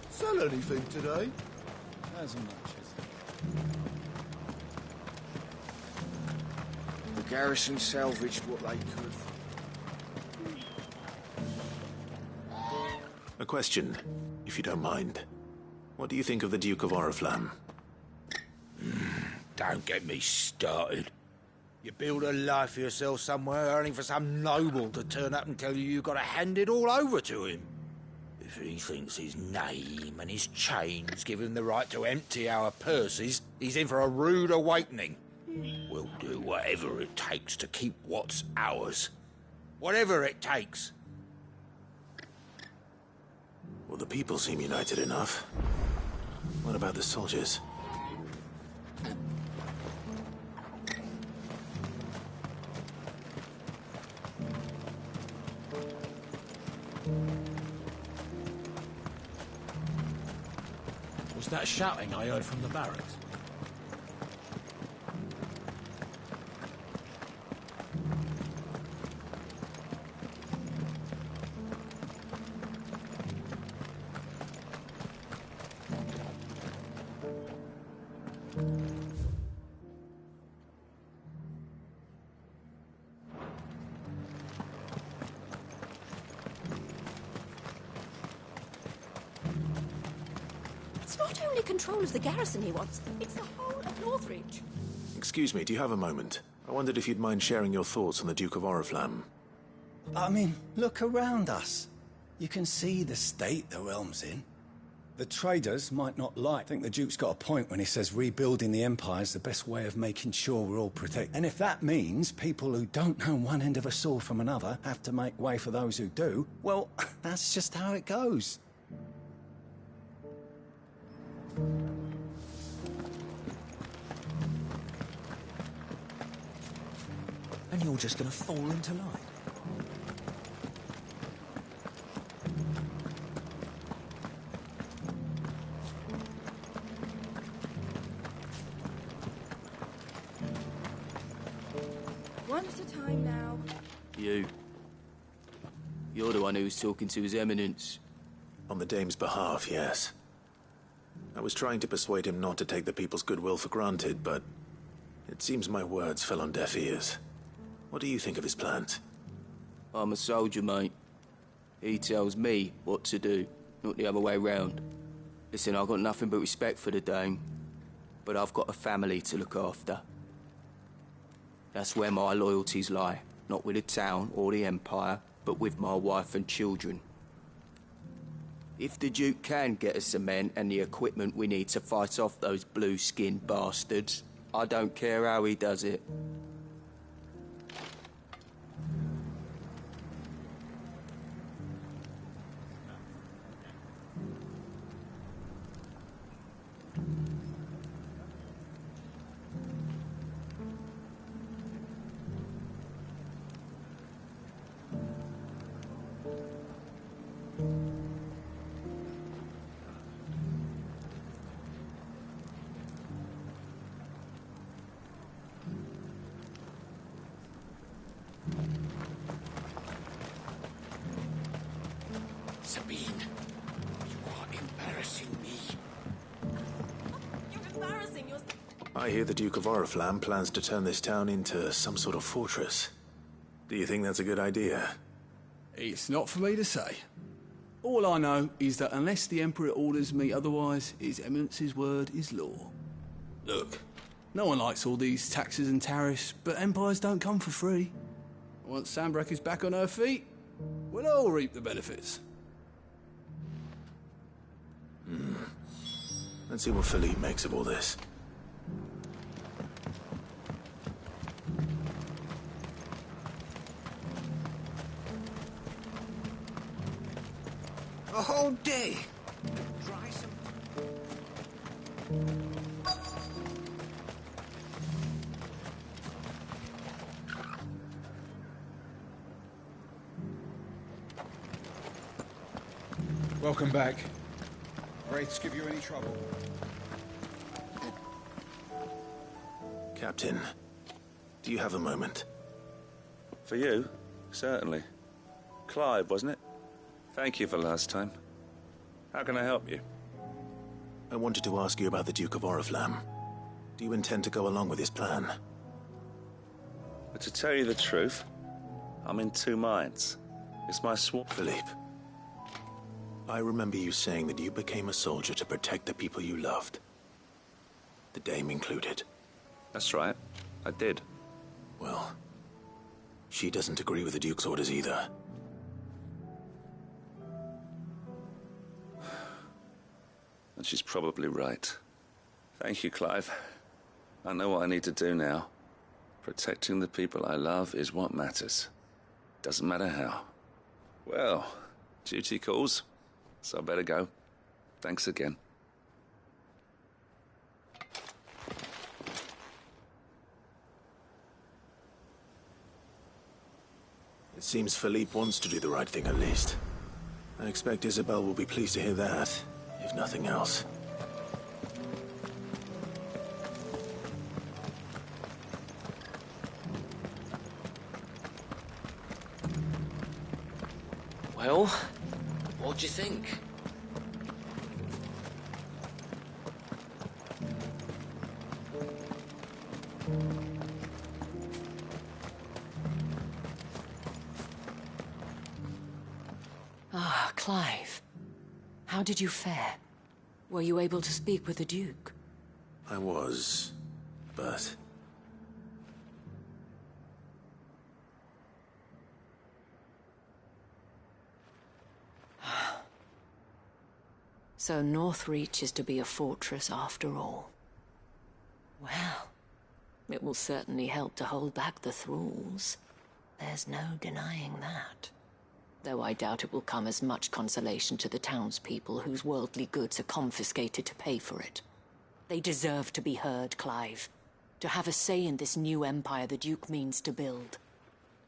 Sell anything today? As much as... The garrison salvaged what they could. A question, if you don't mind. What do you think of the Duke of Oriflamme? Don't get me started. You build a life for yourself somewhere, only for some noble to turn up and tell you you've got to hand it all over to him. If he thinks his name and his chains give him the right to empty our purses, he's in for a rude awakening. We'll do whatever it takes to keep what's ours. Whatever it takes. Well, the people seem united enough. What about the soldiers? Was that shouting I heard from the barracks? It's not only control of the garrison he wants, it's the whole of Northridge. Excuse me, do you have a moment? I wondered if you'd mind sharing your thoughts on the Duke of Oriflamme. I mean, look around us. You can see the state the realm's in. The traders might not think the Duke's got a point when he says rebuilding the Empire's the best way of making sure we're all protected. And if that means people who don't know one end of a sword from another have to make way for those who do, well, that's just how it goes. And you're just gonna fall into line. One at a time now. You're the one who was talking to His Eminence. On the Dame's behalf, yes. I was trying to persuade him not to take the people's goodwill for granted, but it seems my words fell on deaf ears. What do you think of his plans? I'm a soldier, mate. He tells me what to do, not the other way round. Listen, I've got nothing but respect for the Dame, but I've got a family to look after. That's where my loyalties lie, not with the town or the Empire, but with my wife and children. If the Duke can get us the men and the equipment we need to fight off those blue-skinned bastards, I don't care how he does it. Sabine, you are embarrassing me. You're embarrassing yourself. I hear the Duke of Oriflamme plans to turn this town into some sort of fortress. Do you think that's a good idea? It's not for me to say. All I know is that unless the Emperor orders me otherwise, His Eminence's word is law. Look, no one likes all these taxes and tariffs, but empires don't come for free. Once Sanbreque is back on her feet, we'll all reap the benefits. Let's see what Philippe makes of all this. A whole day. Try some. Welcome back. Wraiths give you any trouble? Captain, do you have a moment? For you? Certainly. Clive, wasn't it? Thank you for last time. How can I help you? I wanted to ask you about the Duke of Oriflamme. Do you intend to go along with his plan? But to tell you the truth, I'm in two minds. It's my sworn... Philippe, I remember you saying that you became a soldier to protect the people you loved. The Dame included. That's right. I did. Well, she doesn't agree with the Duke's orders either. And she's probably right. Thank you, Clive. I know what I need to do now. Protecting the people I love is what matters. Doesn't matter how. Well, duty calls, so I better go. Thanks again. It seems Philippe wants to do the right thing at least. I expect Isabel will be pleased to hear that, if nothing else. Well, what do you think? Ah, Clive. How did you fare? Were you able to speak with the Duke? I was, but... So Northreach is to be a fortress after all. Well, it will certainly help to hold back the thralls. There's no denying that. Though I doubt it will come as much consolation to the townspeople whose worldly goods are confiscated to pay for it. They deserve to be heard, Clive. To have a say in this new empire the Duke means to build.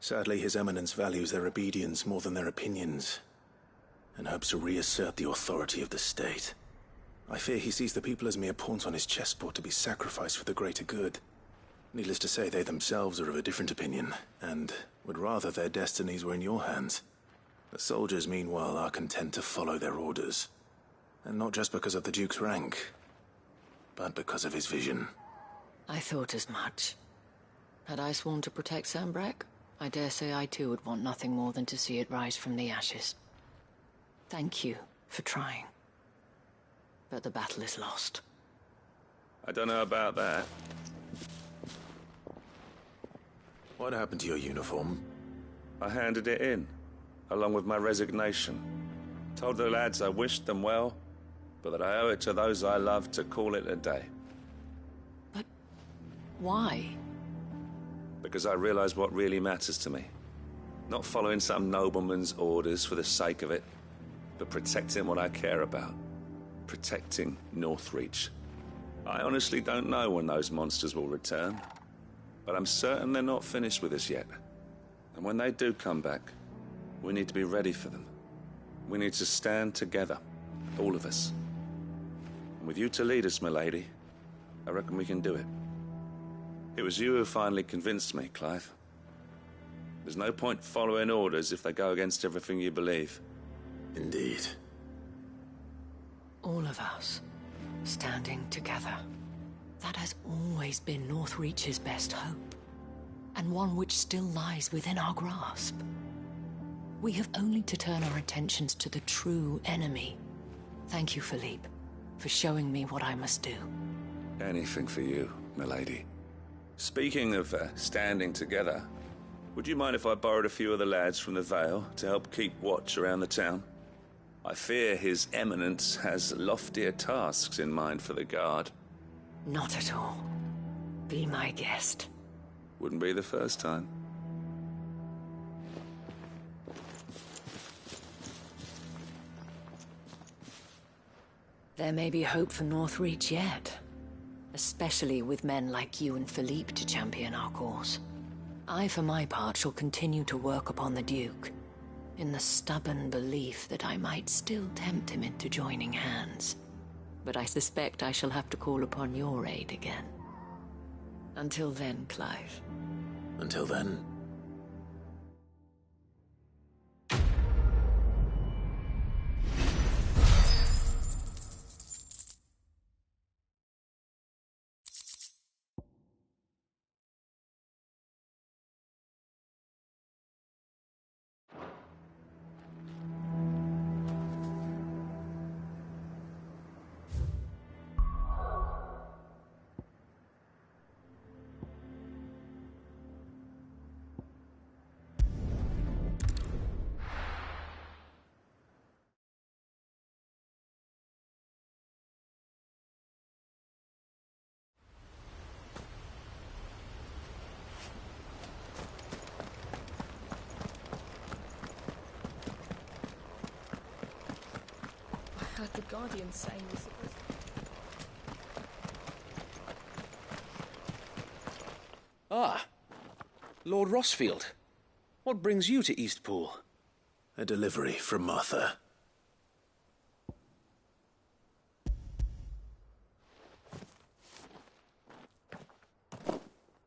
Sadly, His Eminence values their obedience more than their opinions, and hopes to reassert the authority of the state. I fear he sees the people as mere pawns on his chessboard to be sacrificed for the greater good. Needless to say, they themselves are of a different opinion, and would rather their destinies were in your hands. The soldiers, meanwhile, are content to follow their orders. And not just because of the Duke's rank, but because of his vision. I thought as much. Had I sworn to protect Sanbreque, I dare say I too would want nothing more than to see it rise from the ashes. Thank you for trying. But the battle is lost. I don't know about that. What happened to your uniform? I handed it in, along with my resignation. Told the lads I wished them well, but that I owe it to those I love to call it a day. But why? Because I realize what really matters to me. Not following some nobleman's orders for the sake of it, but protecting what I care about. Protecting Northreach. I honestly don't know when those monsters will return, but I'm certain they're not finished with us yet. And when they do come back, we need to be ready for them. We need to stand together, all of us. And with you to lead us, milady, I reckon we can do it. It was you who finally convinced me, Clive. There's no point following orders if they go against everything you believe. Indeed. All of us, standing together. That has always been Northreach's best hope, and one which still lies within our grasp. We have only to turn our attentions to the true enemy. Thank you, Philippe, for showing me what I must do. Anything for you, milady. Speaking of standing together, would you mind if I borrowed a few of the lads from the Vale to help keep watch around the town? I fear His Eminence has loftier tasks in mind for the guard. Not at all. Be my guest. Wouldn't be the first time. There may be hope for Northreach yet. Especially with men like you and Philippe to champion our cause. I, for my part, shall continue to work upon the Duke, in the stubborn belief that I might still tempt him into joining hands. But I suspect I shall have to call upon your aid again. Until then, Clive. Until then. I heard the Guardian saying we're supposed to... Ah, Lord Rossfield. What brings you to Eastpool? A delivery from Martha.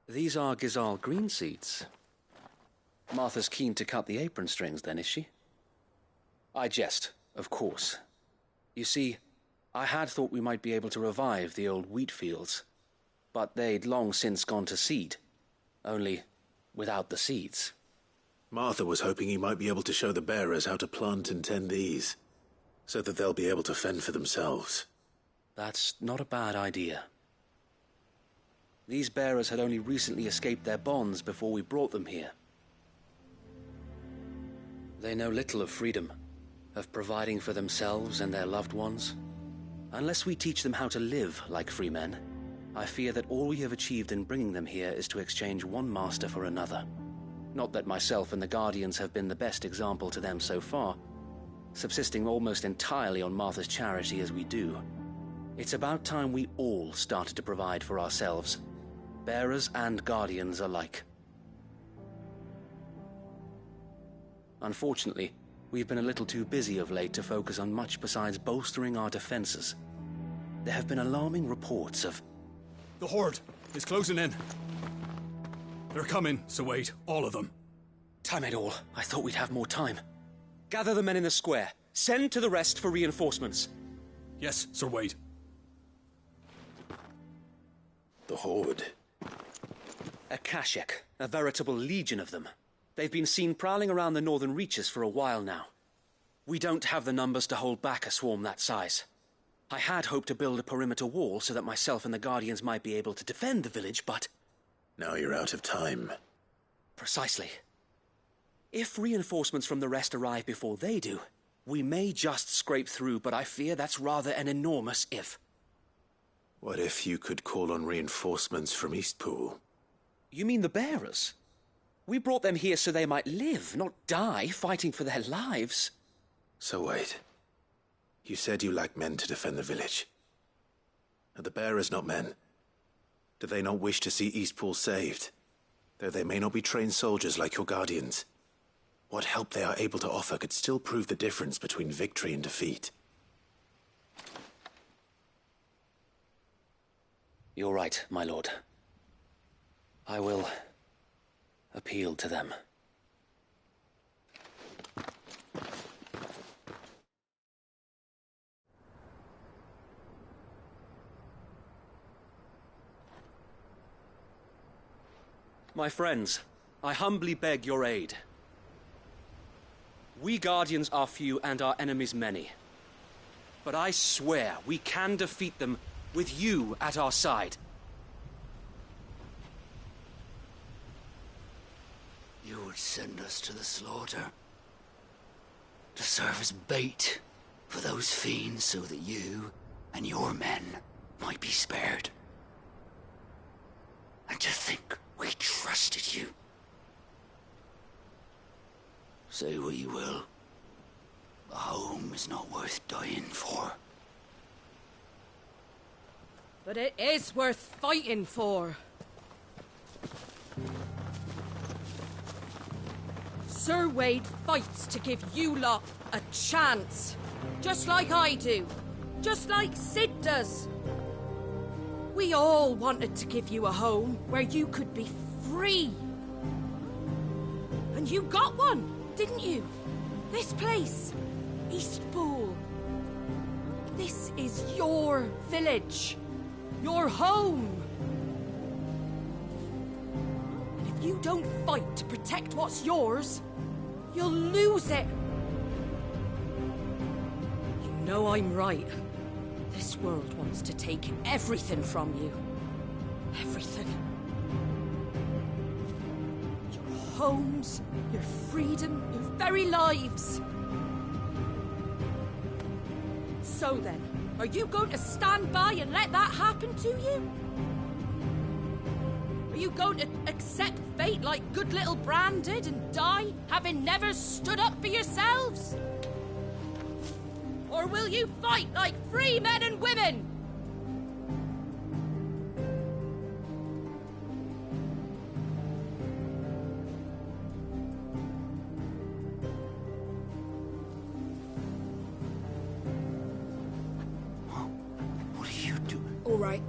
These are Gizal green seeds. Martha's keen to cut the apron strings, then, is she? I jest, of course. You see, I had thought we might be able to revive the old wheat fields, but they'd long since gone to seed, only without the seeds. Martha was hoping he might be able to show the bearers how to plant and tend these, so that they'll be able to fend for themselves. That's not a bad idea. These bearers had only recently escaped their bonds before we brought them here. They know little of freedom, of providing for themselves and their loved ones. Unless we teach them how to live like free men, I fear that all we have achieved in bringing them here is to exchange one master for another. Not that myself and the Guardians have been the best example to them so far, subsisting almost entirely on Martha's charity as we do. It's about time we all started to provide for ourselves, bearers and Guardians alike. Unfortunately, we've been a little too busy of late to focus on much besides bolstering our defenses. There have been alarming reports of... The Horde is closing in. They're coming, Sir Wade, all of them. Damn it all, I thought we'd have more time. Gather the men in the square. Send to the rest for reinforcements. Yes, Sir Wade. The Horde. A Kashek, a veritable legion of them. They've been seen prowling around the northern reaches for a while now. We don't have the numbers to hold back a swarm that size. I had hoped to build a perimeter wall so that myself and the Guardians might be able to defend the village, but... Now you're out of time. Precisely. If reinforcements from the rest arrive before they do, we may just scrape through, but I fear that's rather an enormous if. What if you could call on reinforcements from Eastpool? You mean the bearers? We brought them here so they might live, not die, fighting for their lives. So wait. You said you lack men to defend the village. Are the bearers not men? Do they not wish to see Eastpool saved? Though they may not be trained soldiers like your Guardians. What help they are able to offer could still prove the difference between victory and defeat. You're right, my lord. I will appeal to them. My friends, I humbly beg your aid. We Guardians are few and our enemies many. But I swear we can defeat them with you at our side. You would send us to the slaughter, to serve as bait for those fiends so that you and your men might be spared. And to think we trusted you. Say what you will, a home is not worth dying for. But it is worth fighting for. Sir Wade fights to give you lot a chance. Just like I do. Just like Sid does. We all wanted to give you a home where you could be free. And you got one, didn't you? This place, Eastpool. This is your village. Your home. And if you don't fight to protect what's yours, you'll lose it. You know I'm right. This world wants to take everything from you. Everything. Your homes, your freedom, your very lives. So then, are you going to stand by and let that happen to you? Are you going to accept fate like good little Bran did and die, having never stood up for yourselves? Or will you fight like free men and women? What are you doing? All right.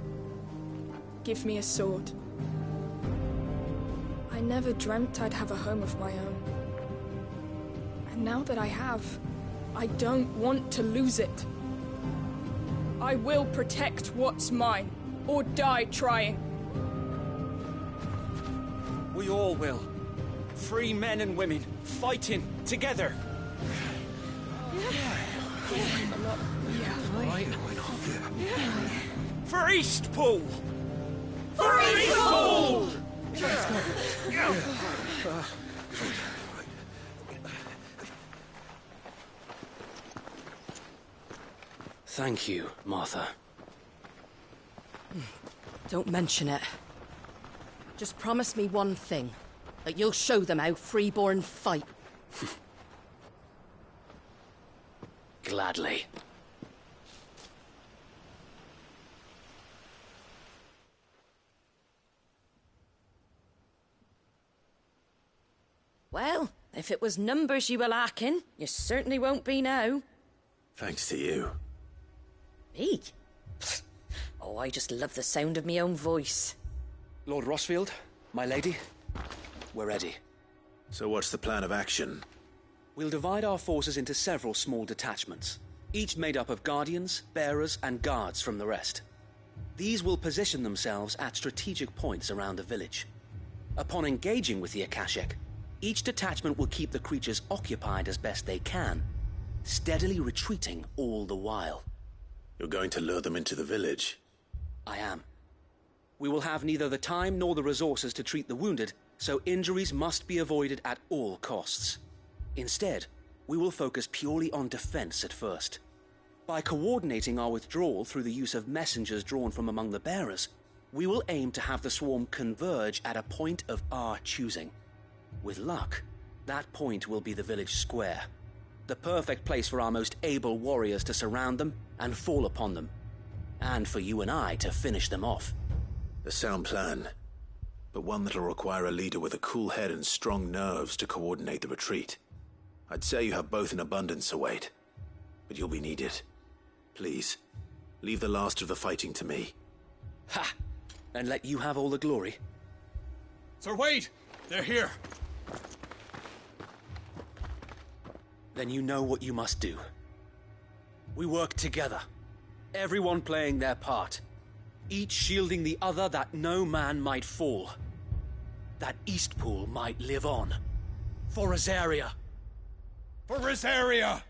Give me a sword. I never dreamt I'd have a home of my own. And now that I have, I don't want to lose it. I will protect what's mine, or die trying. We all will. Free men and women, fighting together. For Eastpool! For Eastpool! Thank you, Martha. Don't mention it. Just promise me one thing. That you'll show them how freeborn fight. Gladly. Well, if it was numbers you were lacking, you certainly won't be now. Thanks to you. Me? Oh, I just love the sound of my own voice. Lord Rosfield, my lady, we're ready. So what's the plan of action? We'll divide our forces into several small detachments, each made up of guardians, bearers, and guards from the rest. These will position themselves at strategic points around the village. Upon engaging with the Akashik, each detachment will keep the creatures occupied as best they can, steadily retreating all the while. You're going to lure them into the village? I am. We will have neither the time nor the resources to treat the wounded, so injuries must be avoided at all costs. Instead, we will focus purely on defense at first. By coordinating our withdrawal through the use of messengers drawn from among the bearers, we will aim to have the swarm converge at a point of our choosing. With luck, that point will be the village square, the perfect place for our most able warriors to surround them and fall upon them, and for you and I to finish them off. A sound plan, but one that'll require a leader with a cool head and strong nerves to coordinate the retreat. I'd say you have both in abundance, Sir Wade, but you'll be needed. Please, leave the last of the fighting to me. Ha! And let you have all the glory. Sir Wade! They're here! Then you know what you must do. We work together, everyone playing their part, each shielding the other that no man might fall, that Eastpool might live on. For Rosaria! For Rosaria!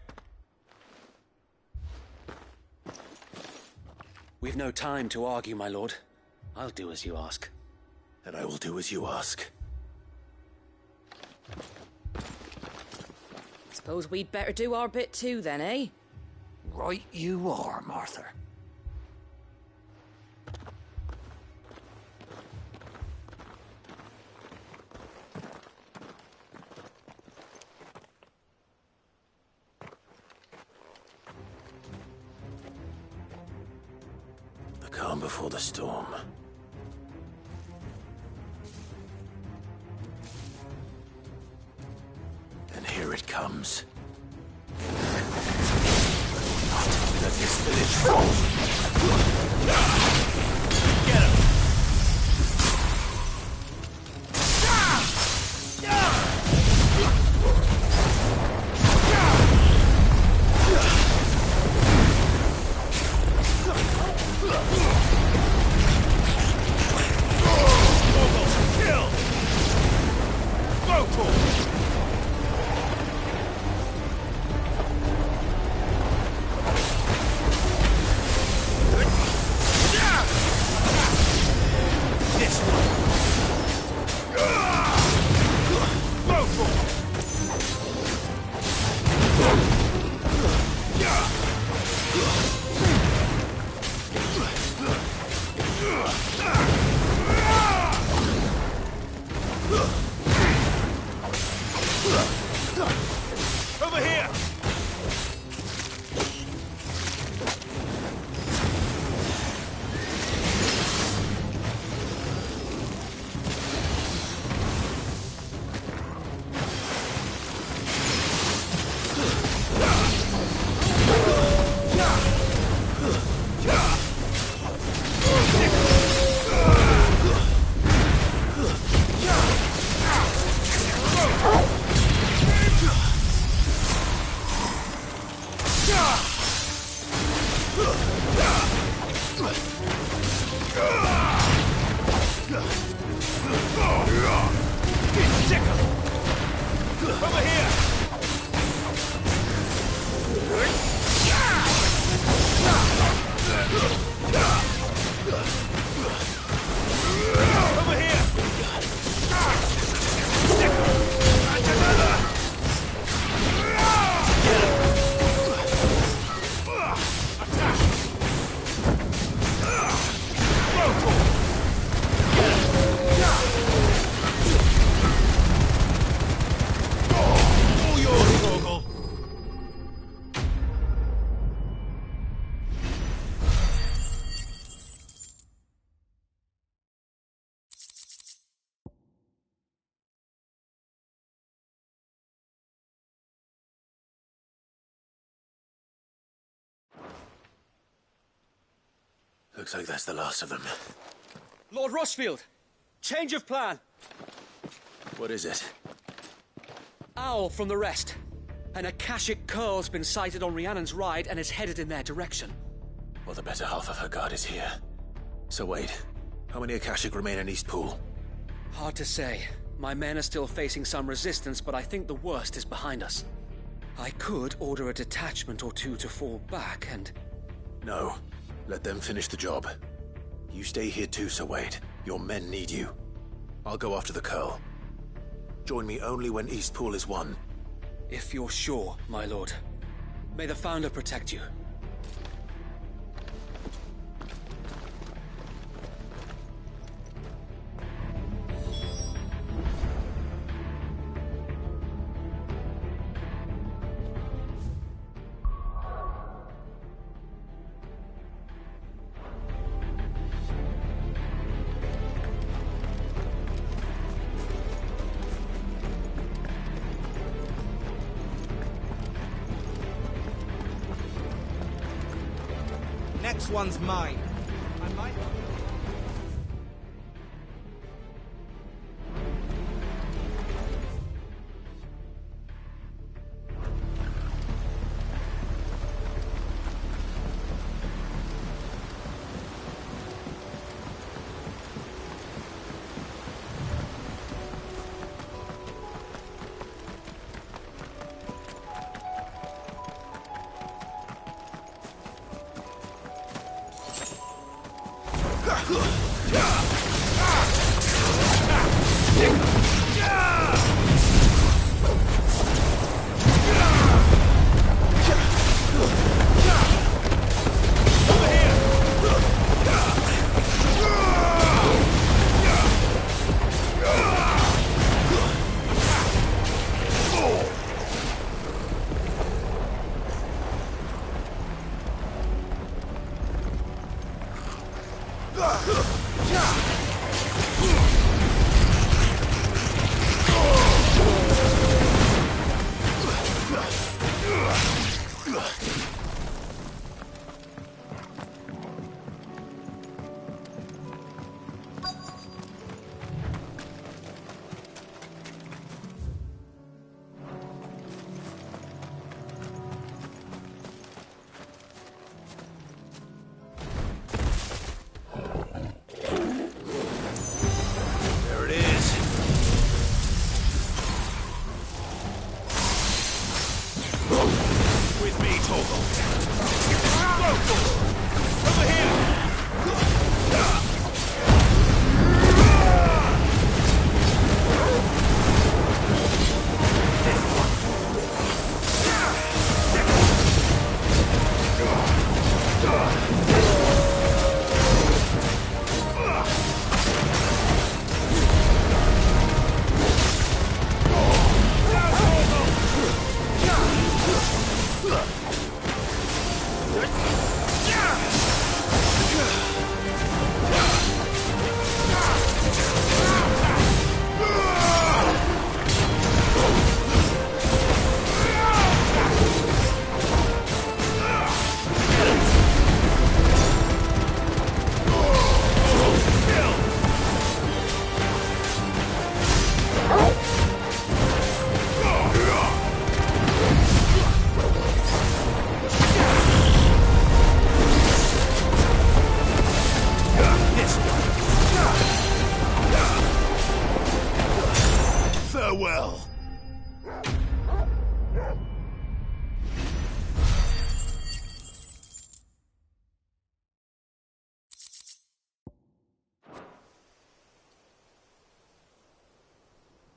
We've no time to argue, my lord. I'll do as you ask. And I will do as you ask. Suppose we'd better do our bit too then, eh? Right you are, Martha. The calm before the storm. And here it comes. Not let this village fall. Get him! Kill! Go for it! This one. Go for it! Over here! Over here! Looks like that's the last of them. Lord Rosfield! Change of plan! What is it? Owl from the rest. An Akashic Curl's been sighted on Rhiannon's ride and is headed in their direction. Well, the better half of her guard is here. So Wade, how many Akashic remain in East Pool? Hard to say. My men are still facing some resistance, but I think the worst is behind us. I could order a detachment or two to fall back and... No. Let them finish the job. You stay here too, Sir Wade. Your men need you. I'll go after the Curl. Join me only when East Pool is won. If you're sure, my lord. May the Founder protect you. Next one's mine. I might not...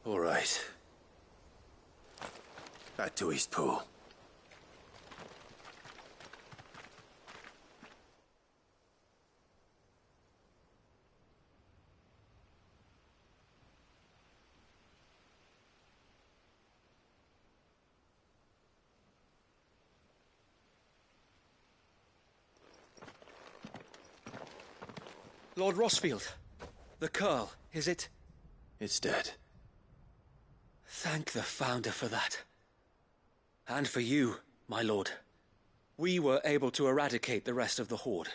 All right. Back to East Pool. Lord Rosfield, the Curl, is it? It's dead. Thank the Founder for that. And for you, my lord. We were able to eradicate the rest of the Horde.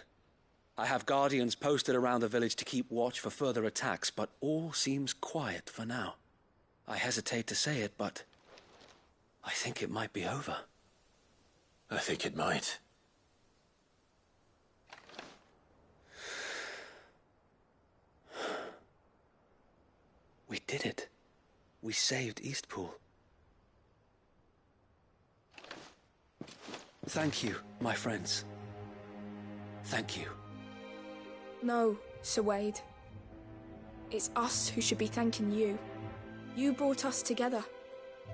I have guardians posted around the village to keep watch for further attacks, but all seems quiet for now. I hesitate to say it, but I think it might be over. I think it might. We did it. We saved Eastpool. Thank you, my friends. Thank you. No, Sir Wade. It's us who should be thanking you. You brought us together.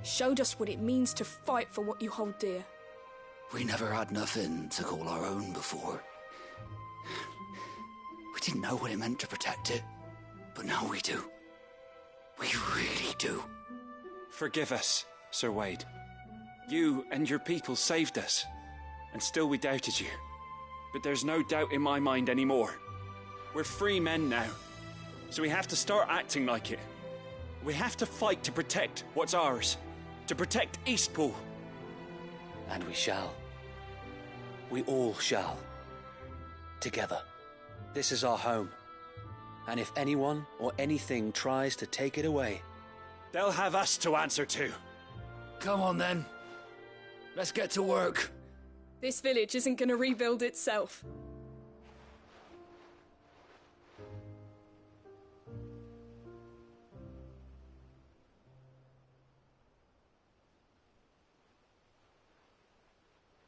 Showed us what it means to fight for what you hold dear. We never had nothing to call our own before. We didn't know what it meant to protect it, but now we do. We really do. Forgive us, Sir Wade. You and your people saved us, and still we doubted you. But there's no doubt in my mind anymore. We're free men now, so we have to start acting like it. We have to fight to protect what's ours, to protect Eastpool. And we shall. We all shall. Together. This is our home. And if anyone or anything tries to take it away, they'll have us to answer to. Come on then. Let's get to work. This village isn't gonna rebuild itself.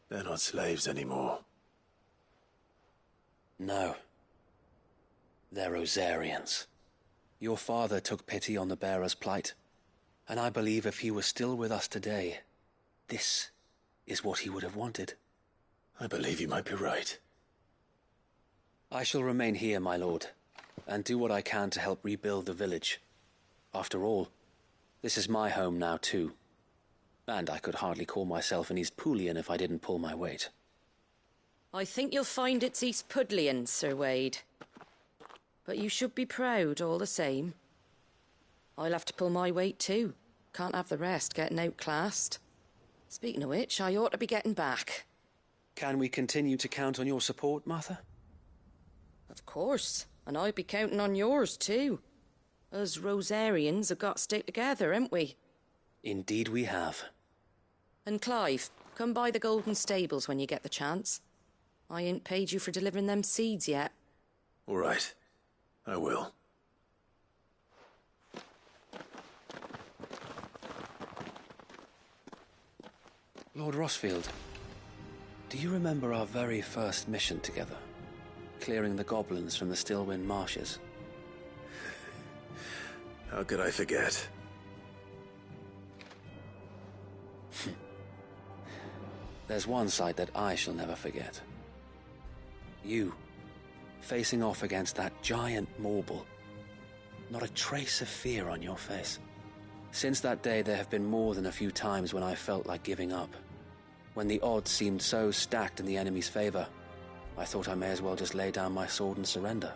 They're not slaves anymore. No. They're Rosarians. Your father took pity on the bearer's plight, and I believe if he was still with us today, this is what he would have wanted. I believe you might be right. I shall remain here, my lord, and do what I can to help rebuild the village. After all, this is my home now too, and I could hardly call myself an Eastpoolian if I didn't pull my weight. I think you'll find it's Eastpudlian, Sir Wade. But you should be proud all the same. I'll have to pull my weight too. Can't have the rest getting outclassed. Speaking of which, I ought to be getting back. Can we continue to count on your support, Martha? Of course, and I'll be counting on yours too. Us Rosarians have got to stick together, haven't we? Indeed we have. And Clive, come by the Golden Stables when you get the chance. I ain't paid you for delivering them seeds yet. All right. I will. Lord Rossfield, do you remember our very first mission together? Clearing the goblins from the Stillwind marshes? How could I forget? There's one sight that I shall never forget. You, facing off against that giant Morble. Not a trace of fear on your face. Since that day, there have been more than a few times when I felt like giving up. When the odds seemed so stacked in the enemy's favor, I thought I may as well just lay down my sword and surrender.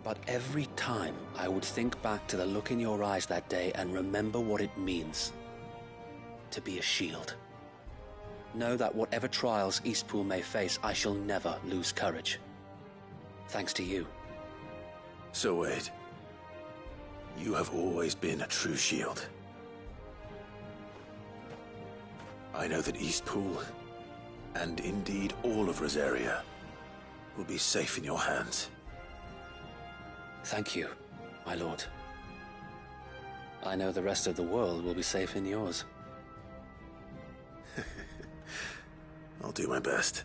But every time I would think back to the look in your eyes that day and remember what it means to be a shield. Know that whatever trials Eastpool may face, I shall never lose courage. Thanks to you. So Wade, you have always been a true shield. I know that Eastpool, and indeed all of Rosaria, will be safe in your hands. Thank you, my lord. I know the rest of the world will be safe in yours. I'll do my best.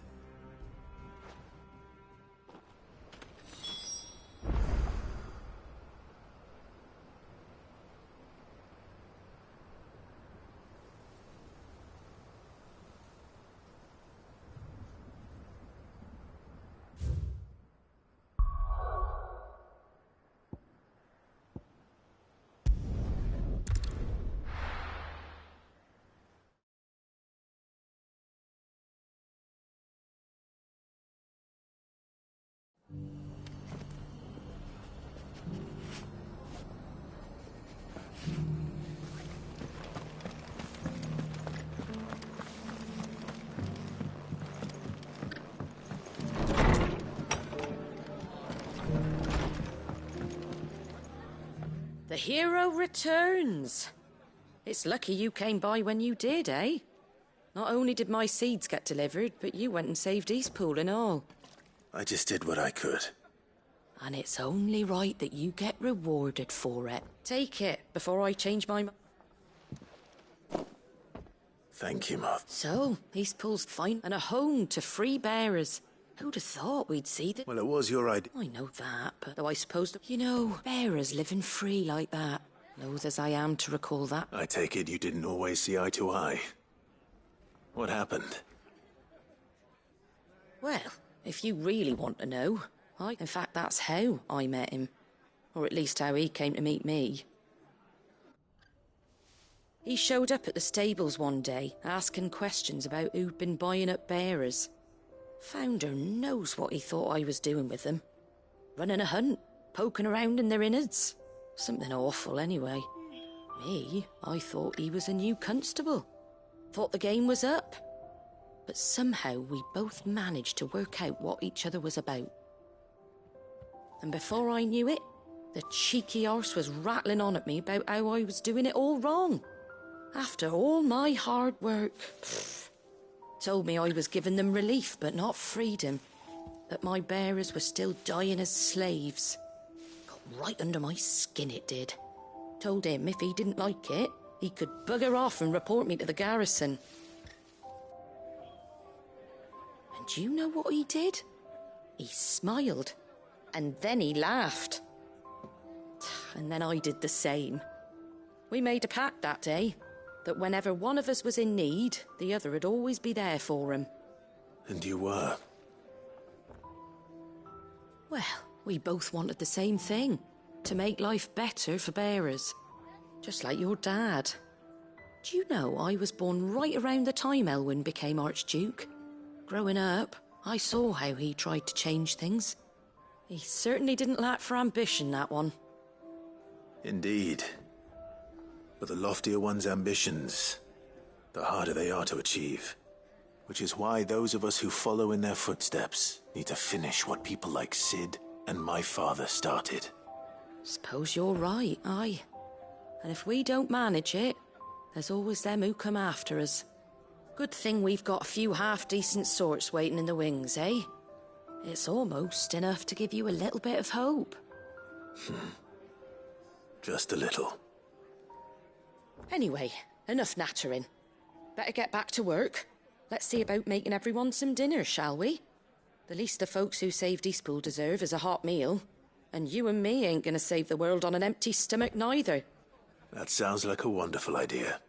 The hero returns. It's lucky you came by when you did, eh? Not only did my seeds get delivered, but you went and saved Eastpool and all. I just did what I could. And it's only right that you get rewarded for it. Take it before I change my mind. Thank you, Moth. So, Eastpool's fine and a home to free bearers. Who'd have thought we'd see that? Well, it was your idea. I know that, but though I suppose that, you know, bearers living free like that. Loath as I am to recall that. I take it you didn't always see eye to eye. What happened? Well, if you really want to know, in fact, that's how I met him. Or at least how he came to meet me. He showed up at the stables one day, asking questions about who'd been buying up bearers. Founder knows what he thought I was doing with them. Running a hunt, poking around in their innards. Something awful, anyway. Me, I thought he was a new constable. Thought the game was up. But somehow we both managed to work out what each other was about. And before I knew it, the cheeky arse was rattling on at me about how I was doing it all wrong. After all my hard work. Told me I was giving them relief, but not freedom. That my bearers were still dying as slaves. Got right under my skin, it did. Told him if he didn't like it, he could bugger off and report me to the garrison. And do you know what he did? He smiled. And then he laughed. And then I did the same. We made a pact that day. That whenever one of us was in need, the other would always be there for him. And you were? Well, we both wanted the same thing. To make life better for bearers. Just like your dad. Do you know I was born right around the time Elwyn became Archduke? Growing up, I saw how he tried to change things. He certainly didn't lack for ambition, that one. Indeed. But the loftier one's ambitions, the harder they are to achieve. Which is why those of us who follow in their footsteps need to finish what people like Cid and my father started. Suppose you're right, aye. And if we don't manage it, there's always them who come after us. Good thing we've got a few half-decent sorts waiting in the wings, eh? It's almost enough to give you a little bit of hope. Just a little. Anyway, enough nattering. Better get back to work. Let's see about making everyone some dinner, shall we? The least the folks who saved Eastpool deserve is a hot meal. And you and me ain't gonna save the world on an empty stomach neither. That sounds like a wonderful idea.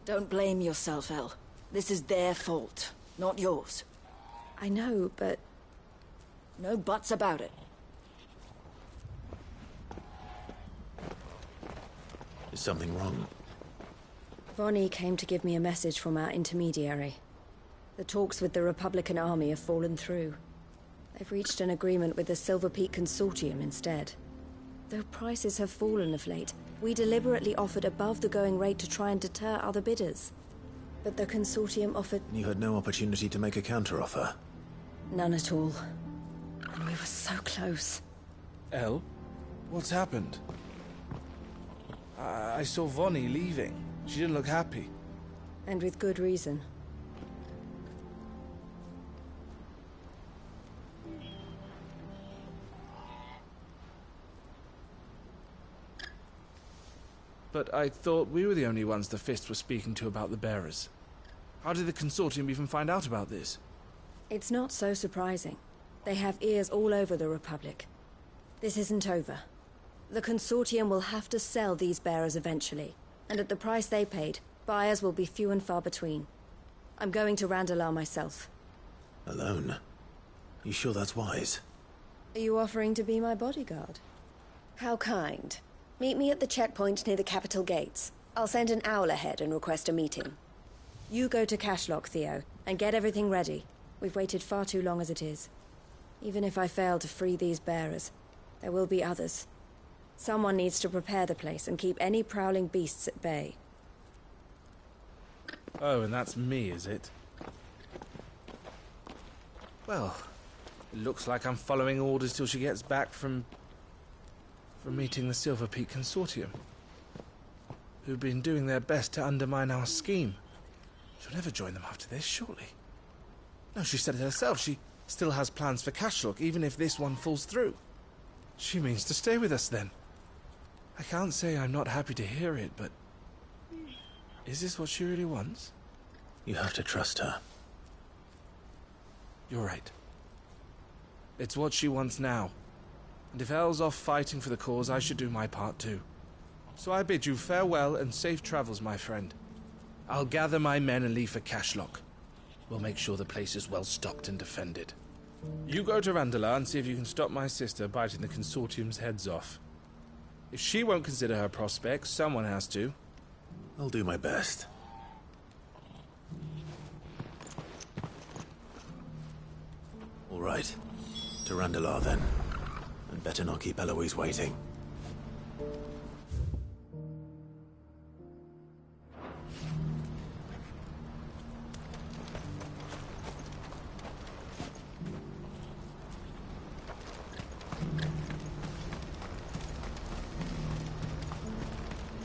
Don't blame yourself, El. This is their fault, not yours. I know, but... No buts about it. Is something wrong? Vonnie came to give me a message from our intermediary. The talks with the Republican army have fallen through. They've reached an agreement with the Silver Peak Consortium instead. Though prices have fallen of late, we deliberately offered above the going rate to try and deter other bidders. But the Consortium offered... You had no opportunity to make a counteroffer? None at all. And we were so close. El? What's happened? I saw Vonnie leaving. She didn't look happy. And with good reason. But I thought we were the only ones the Fist were speaking to about the bearers. How did the Consortium even find out about this? It's not so surprising. They have ears all over the Republic. This isn't over. The Consortium will have to sell these bearers eventually, and at the price they paid, buyers will be few and far between. I'm going to Randalar myself. Alone? You sure that's wise? Are you offering to be my bodyguard? How kind. Meet me at the checkpoint near the capital gates. I'll send an owl ahead and request a meeting. You go to Cashlock, Theo, and get everything ready. We've waited far too long as it is. Even if I fail to free these bearers, there will be others. Someone needs to prepare the place and keep any prowling beasts at bay. Oh, and that's me, is it? Well, it looks like I'm following orders till she gets back from meeting the Silver Peak Consortium, who've been doing their best to undermine our scheme. She'll never join them after this, surely. No, she said it herself. She still has plans for Cashlock, even if this one falls through. She means to stay with us, then. I can't say I'm not happy to hear it, but... is this what she really wants? You have to trust her. You're right. It's what she wants now. And if Elle's off fighting for the cause, I should do my part too. So I bid you farewell and safe travels, my friend. I'll gather my men and leave for Cashlock. We'll make sure the place is well stocked and defended. You go to Randalar and see if you can stop my sister biting the Consortium's heads off. If she won't consider her prospects, someone has to. I'll do my best. All right. To Randalar, then. And better not keep Eloise waiting.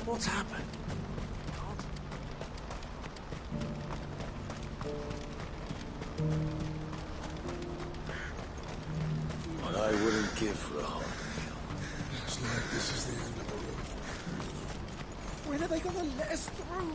What's happened? What I wouldn't give for a whole meal. Looks like this is the end of the road. When are they gonna let us through?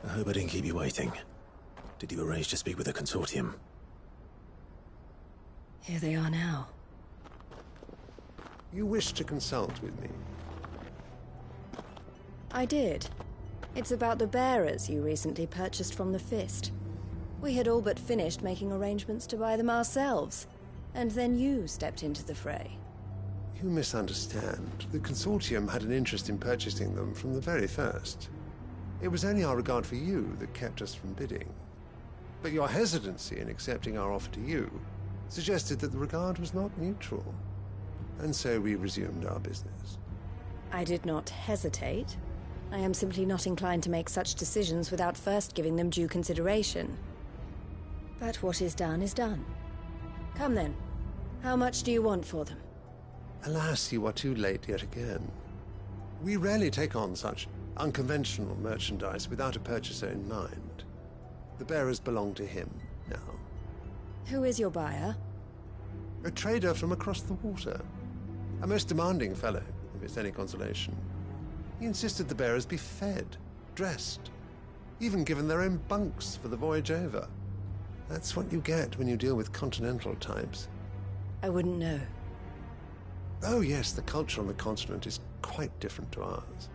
I hope I didn't keep you waiting. Did you arrange to speak with the Consortium? Here they are now. You wish to consult with me? I did. It's about the bearers you recently purchased from the Fist. We had all but finished making arrangements to buy them ourselves, and then you stepped into the fray. You misunderstand. The Consortium had an interest in purchasing them from the very first. It was only our regard for you that kept us from bidding. But your hesitancy in accepting our offer to you suggested that the regard was not mutual. And so we resumed our business. I did not hesitate. I am simply not inclined to make such decisions without first giving them due consideration. But what is done is done. Come then. How much do you want for them? Alas, you are too late yet again. We rarely take on such unconventional merchandise without a purchaser in mind. The bearers belong to him now. Who is your buyer? A trader from across the water. A most demanding fellow, if it's any consolation. He insisted the bearers be fed, dressed, even given their own bunks for the voyage over. That's what you get when you deal with continental types. I wouldn't know. Oh yes, the culture on the continent is quite different to ours.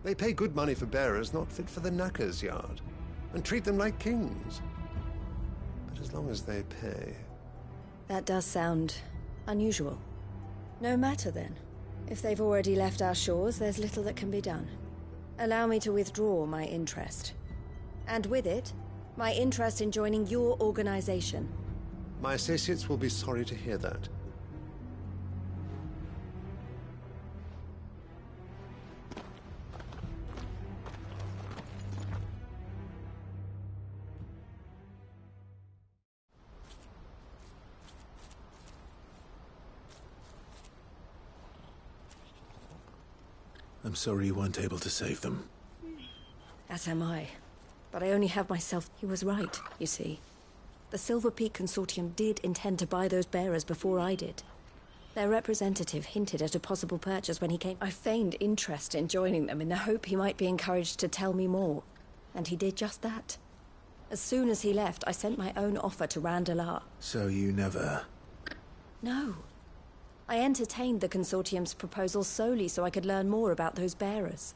They pay good money for bearers not fit for the knacker's yard, and treat them like kings. But as long as they pay... That does sound unusual. No matter then. If they've already left our shores, there's little that can be done. Allow me to withdraw my interest. And with it, my interest in joining your organization. My associates will be sorry to hear that. I'm sorry you weren't able to save them. As am I. But I only have myself. He was right, you see. The Silver Peak Consortium did intend to buy those bearers before I did. Their representative hinted at a possible purchase when he came. I feigned interest in joining them in the hope he might be encouraged to tell me more. And he did just that. As soon as he left, I sent my own offer to Randalar. So you never... No. I entertained the Consortium's proposal solely so I could learn more about those bearers.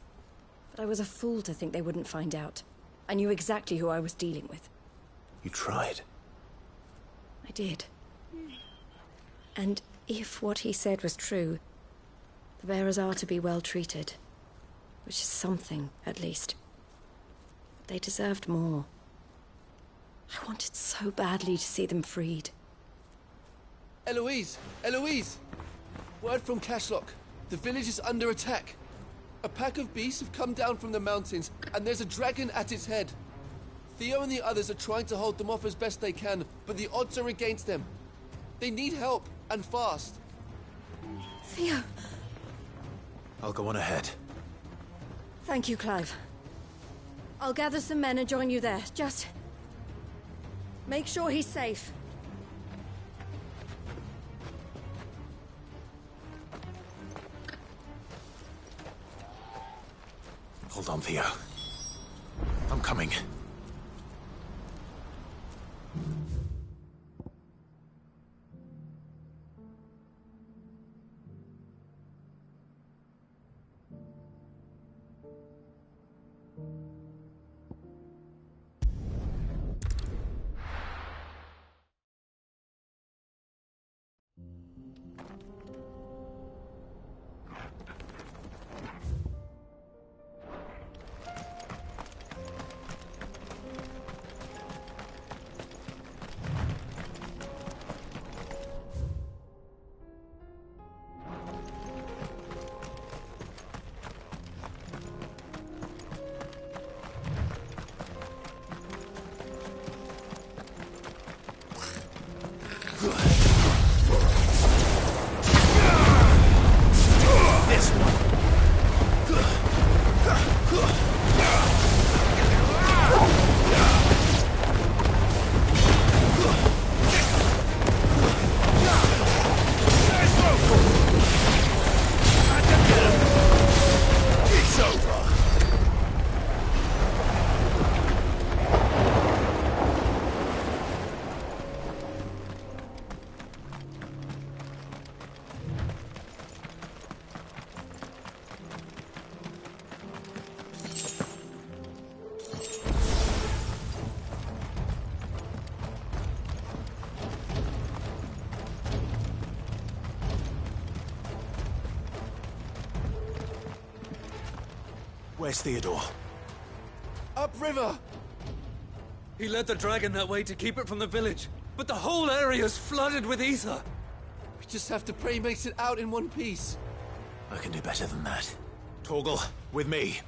But I was a fool to think they wouldn't find out. I knew exactly who I was dealing with. You tried. I did. And if what he said was true, the bearers are to be well treated. Which is something, at least. They deserved more. I wanted so badly to see them freed. Eloise! Eloise! Word from Cashlock. The village is under attack. A pack of beasts have come down from the mountains, and there's a dragon at its head. Theo and the others are trying to hold them off as best they can, but the odds are against them. They need help, and fast. Theo! I'll go on ahead. Thank you, Clive. I'll gather some men and join you there. Just... make sure he's safe. Hold on, Theo. I'm coming. Where's Theodore? Upriver! He led the dragon that way to keep it from the village, but the whole area's flooded with ether. We just have to pray he makes it out in one piece. I can do better than that. Torgal, with me.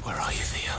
Where are you, Theo?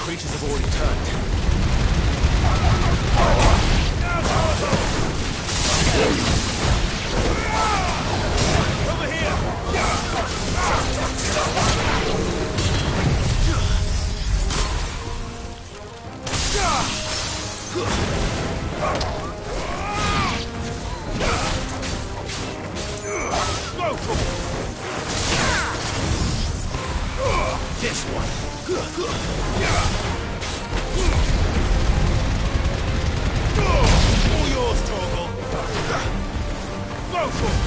Creatures have already turned. Over here! This one. All yours, Torgal. Go for it.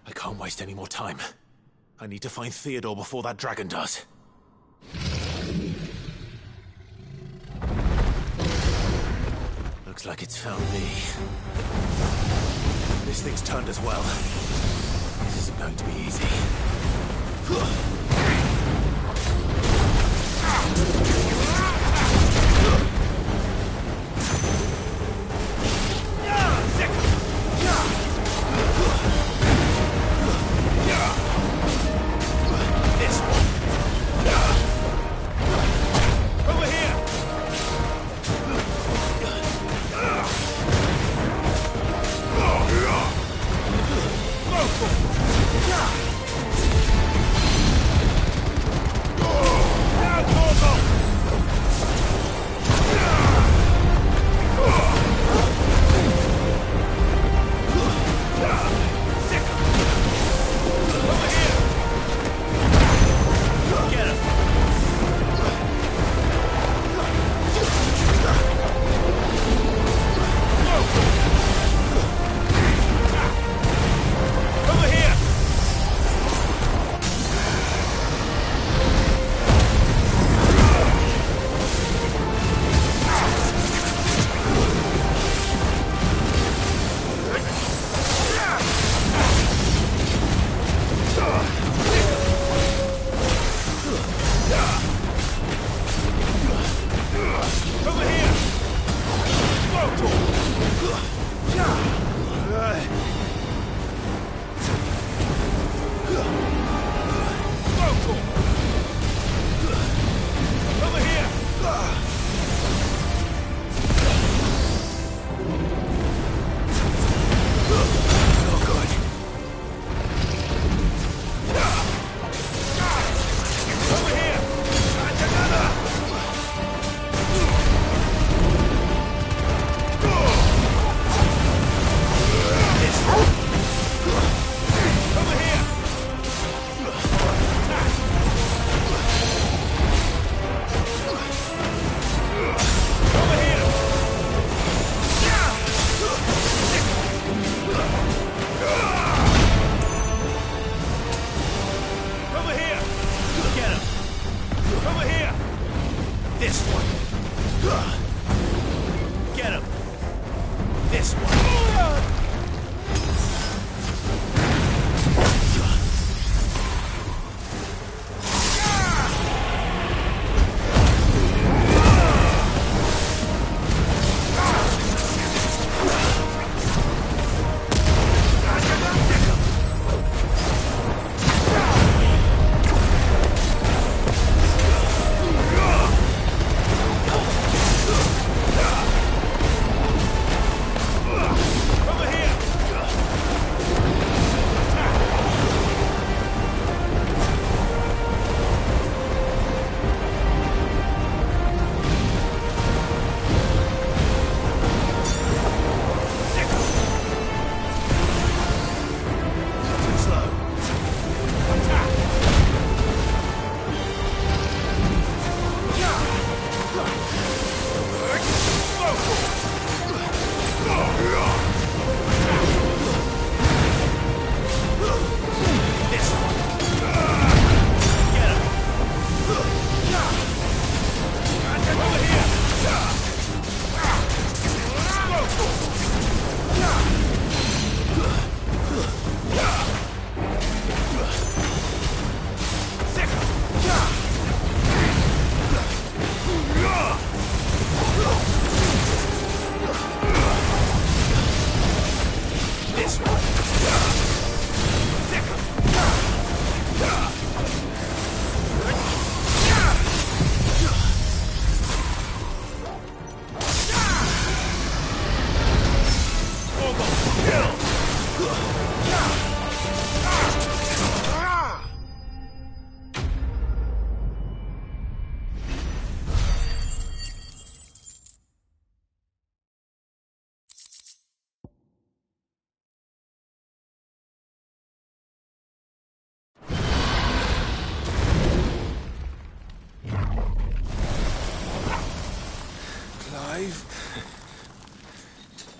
I can't waste any more time. I need to find Theodore before that dragon does. Looks like it's found me. This thing's turned as well. This isn't going to be easy. This one. Over here. Now, Torgal!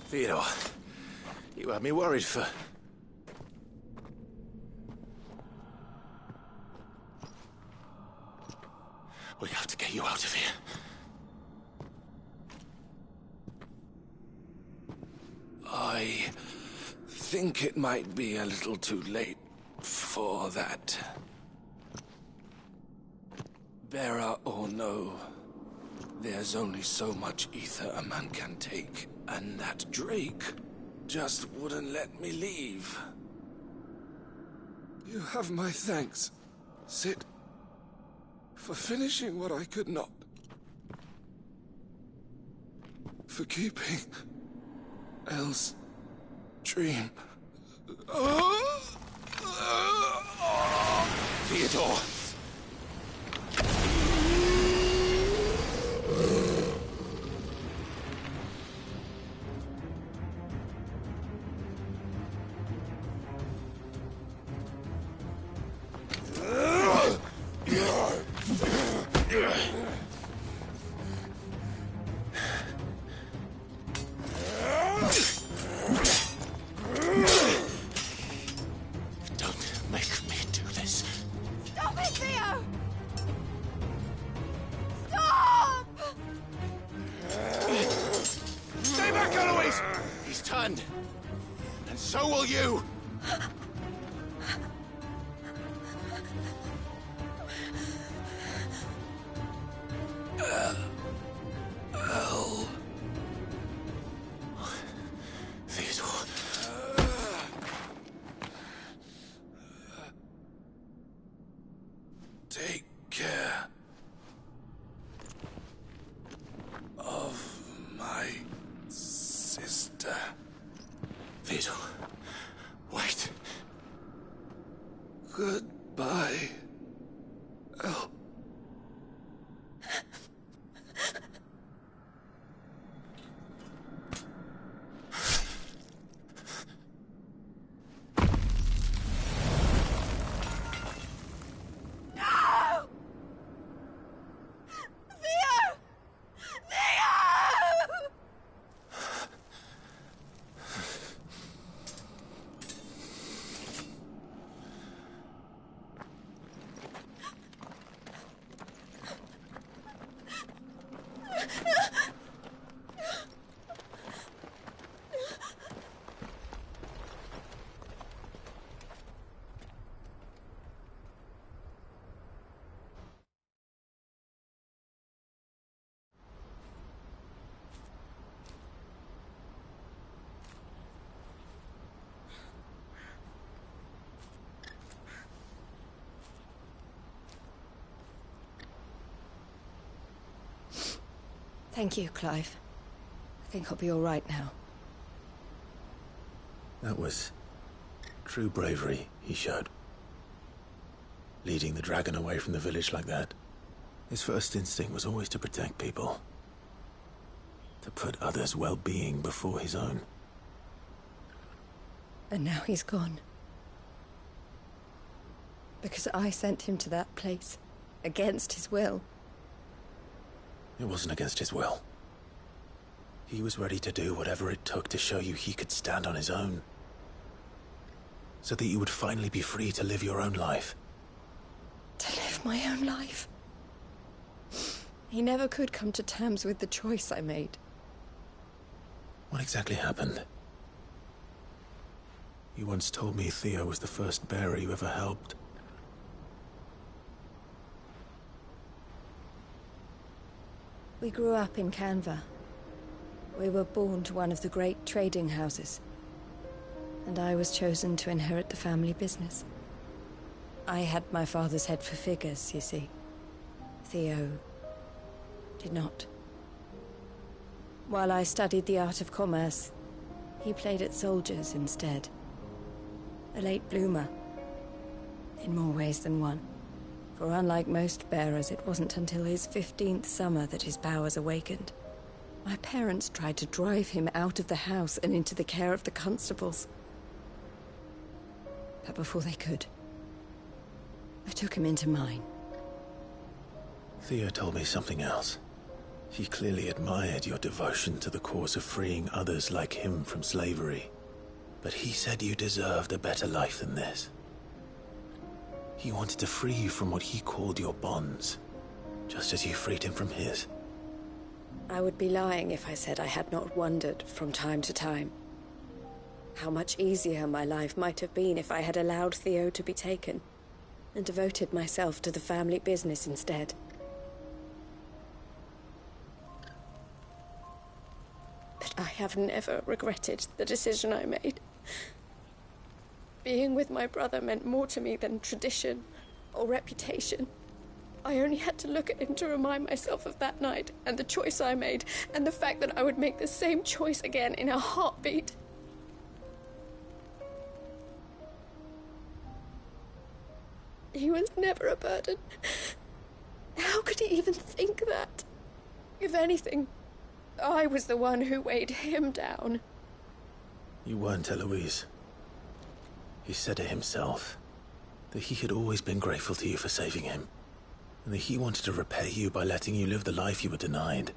Theodore, you had me worried for... We have to get you out of here. I think it might be a little too late for that. Bearer or no, there's only so much ether a man can take, and that Drake just wouldn't let me leave. You have my thanks, Cid, for finishing what I could not. For keeping Elle's dream. Theodore! Don't make me do this. Stop it, Theo! Stop! Stay back, Eloise! He's turned. And so will you! Elle. Theodore. Take care of my sister. Theodore, wait. Goodbye, Elle. No! Theo! Theo! Thank you, Clive. I think I'll be all right now. That was true bravery he showed. Leading the dragon away from the village like that. His first instinct was always to protect people. To put others' well-being before his own. And now he's gone. Because I sent him to that place, against his will. It wasn't against his will. He was ready to do whatever it took to show you he could stand on his own. So that you would finally be free to live your own life. To live my own life. He never could come to terms with the choice I made. What exactly happened? You once told me Theo was the first bearer you ever helped. We grew up in Canva. We were born to one of the great trading houses. And I was chosen to inherit the family business. I had my father's head for figures, you see. Theo did not. While I studied the art of commerce, he played at soldiers instead. A late bloomer. In more ways than one. For unlike most bearers, it wasn't until his 15th summer that his powers awakened. My parents tried to drive him out of the house and into the care of the constables. But before they could, I took him into mine. Theo told me something else. He clearly admired your devotion to the cause of freeing others like him from slavery. But he said you deserved a better life than this. He wanted to free you from what he called your bonds, just as you freed him from his. I would be lying if I said I had not wondered from time to time how much easier my life might have been if I had allowed Theo to be taken and devoted myself to the family business instead. But I have never regretted the decision I made. Being with my brother meant more to me than tradition or reputation. I only had to look at him to remind myself of that night and the choice I made and the fact that I would make the same choice again in a heartbeat. He was never a burden. How could he even think that? If anything, I was the one who weighed him down. You weren't, Eloise. He said it himself, that he had always been grateful to you for saving him, and that he wanted to repay you by letting you live the life you were denied.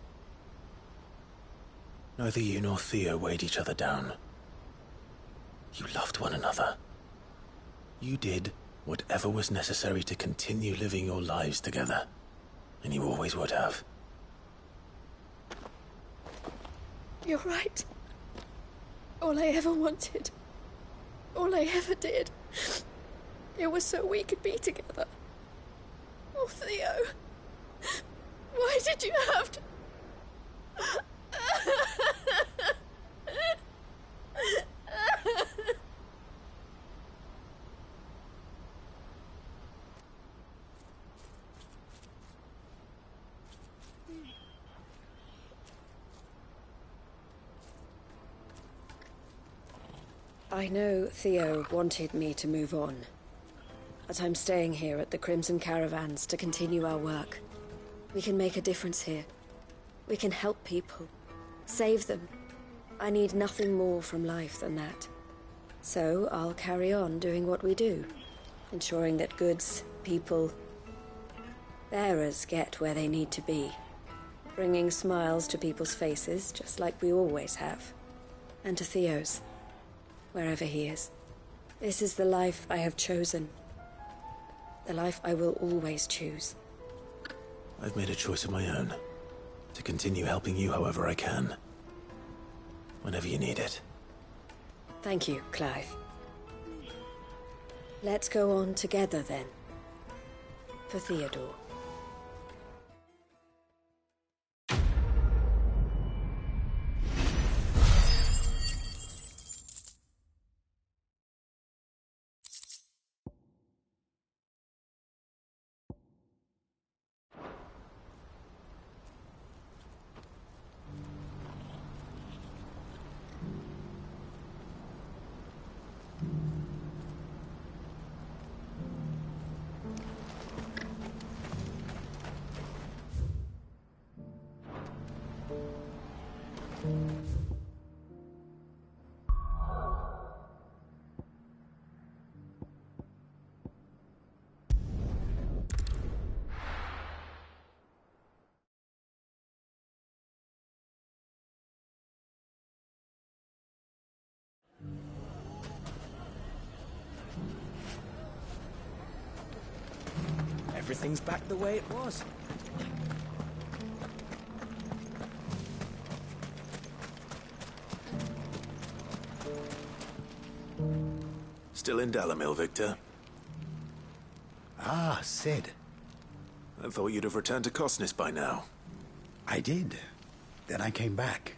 Neither you nor Theo weighed each other down. You loved one another. You did whatever was necessary to continue living your lives together, and you always would have. You're right. All I ever wanted, all I ever did, it was so we could be together. Oh, Theo, why did you have to... I know Theo wanted me to move on, but I'm staying here at the Crimson Caravans to continue our work. We can make a difference here. We can help people, save them. I need nothing more from life than that. So I'll carry on doing what we do, ensuring that goods, people, bearers get where they need to be, bringing smiles to people's faces just like we always have, and to Theo's. Wherever he is. This is the life I have chosen. The life I will always choose. I've made a choice of my own. To continue helping you however I can. Whenever you need it. Thank you, Clive. Let's go on together then. For Theodore. Everything's back the way it was. Still in Dalamil, Victor? Ah, Sid. I thought you'd have returned to Cosnis by now. I did. Then I came back.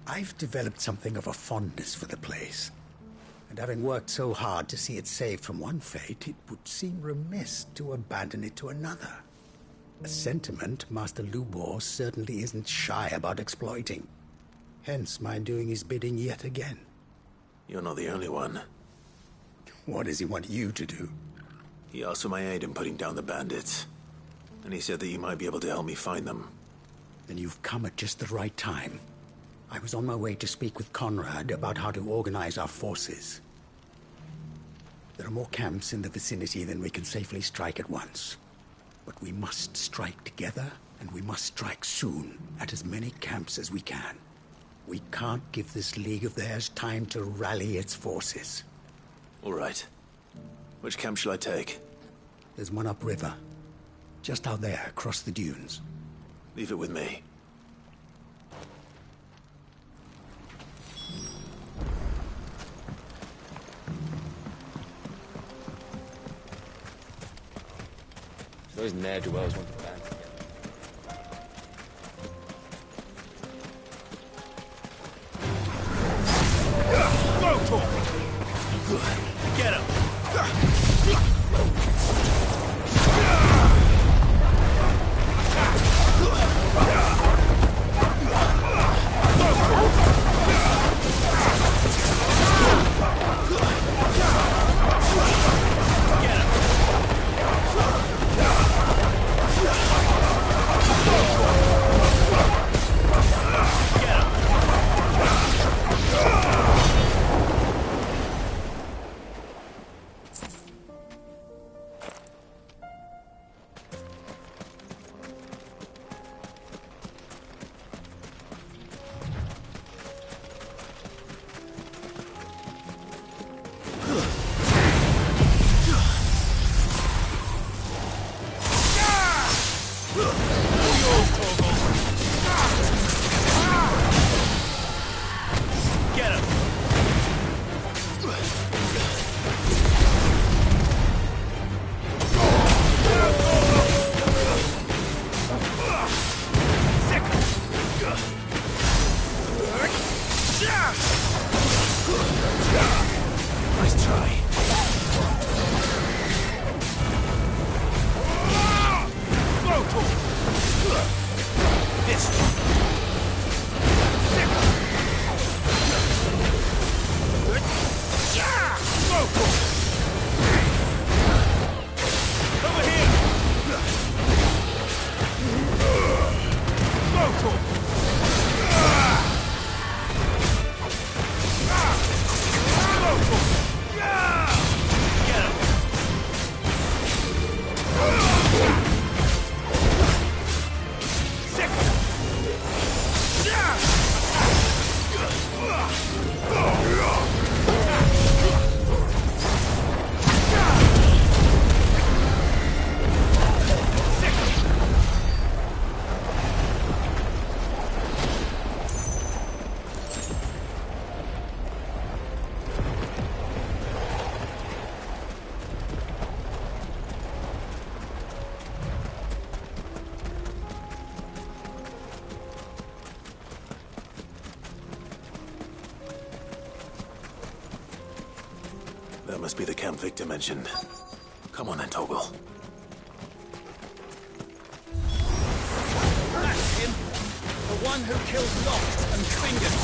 I've developed something of a fondness for the place. And having worked so hard to see it saved from one fate, it would seem remiss to abandon it to another. A sentiment Master Lubor certainly isn't shy about exploiting. Hence my doing his bidding yet again. You're not the only one. What does he want you to do? He asked for my aid in putting down the bandits. And he said that you might be able to help me find them. Then you've come at just the right time. I was on my way to speak with Conrad about how to organize our forces. There are more camps in the vicinity than we can safely strike at once. But we must strike together And we must strike soon at as many camps as we can. We can't give this league of theirs time to rally its forces. All right. Which camp shall I take? There's one upriver. Just out there, across the dunes. Leave it with me. Those ne'er-do-wells want to band together. Get him! Nice try. That must be the camp Victor mentioned. Come on then, Torgal. That's him! The one who killed Locke and Fingers!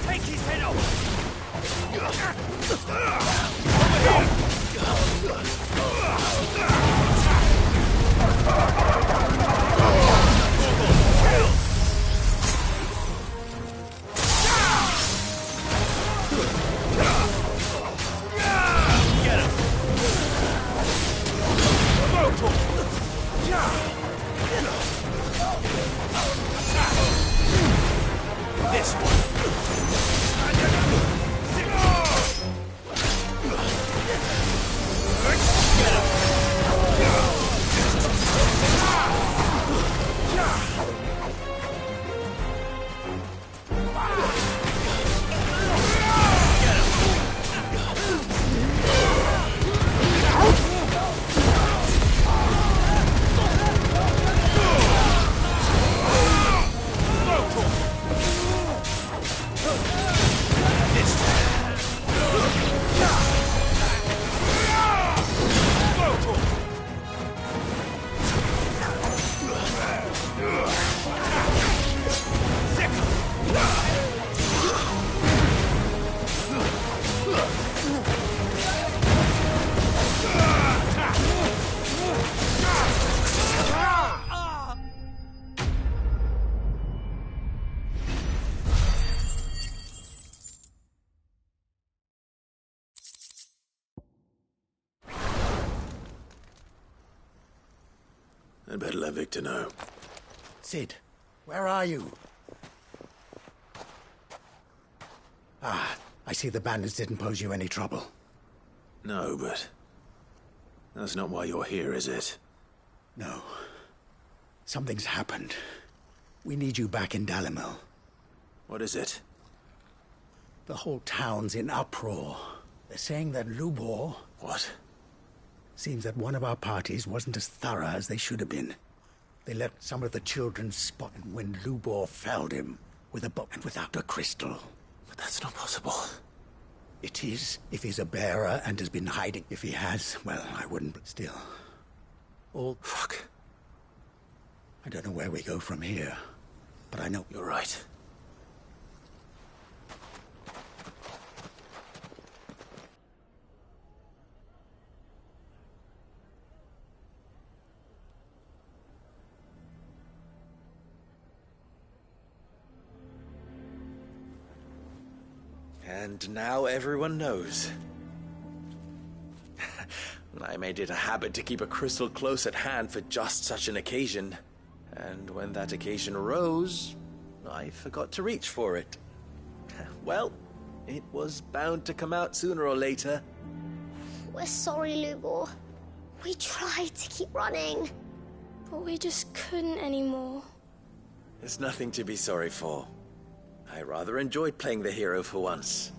Take his head off! This one. I'd better let Victor know. Cid, where are you? Ah, I see the bandits didn't pose you any trouble. No, but that's not why you're here, is it? No. Something's happened. We need you back in Dalimil. What is it? The whole town's in uproar. They're saying that Lubor... What? Seems that one of our parties wasn't as thorough as they should have been. They let some of the children spot him when Lubor felled him with a bow and without a crystal. But that's not possible. It is, if he's a bearer and has been hiding. If he has, well, I wouldn't, but still. All... Fuck. I don't know where we go from here, but I know... You're right. And now everyone knows. I made it a habit to keep a crystal close at hand for just such an occasion. And when that occasion arose, I forgot to reach for it. Well, it was bound to come out sooner or later. We're sorry, Lubor. We tried to keep running, but we just couldn't anymore. There's nothing to be sorry for. I rather enjoyed playing the hero for once.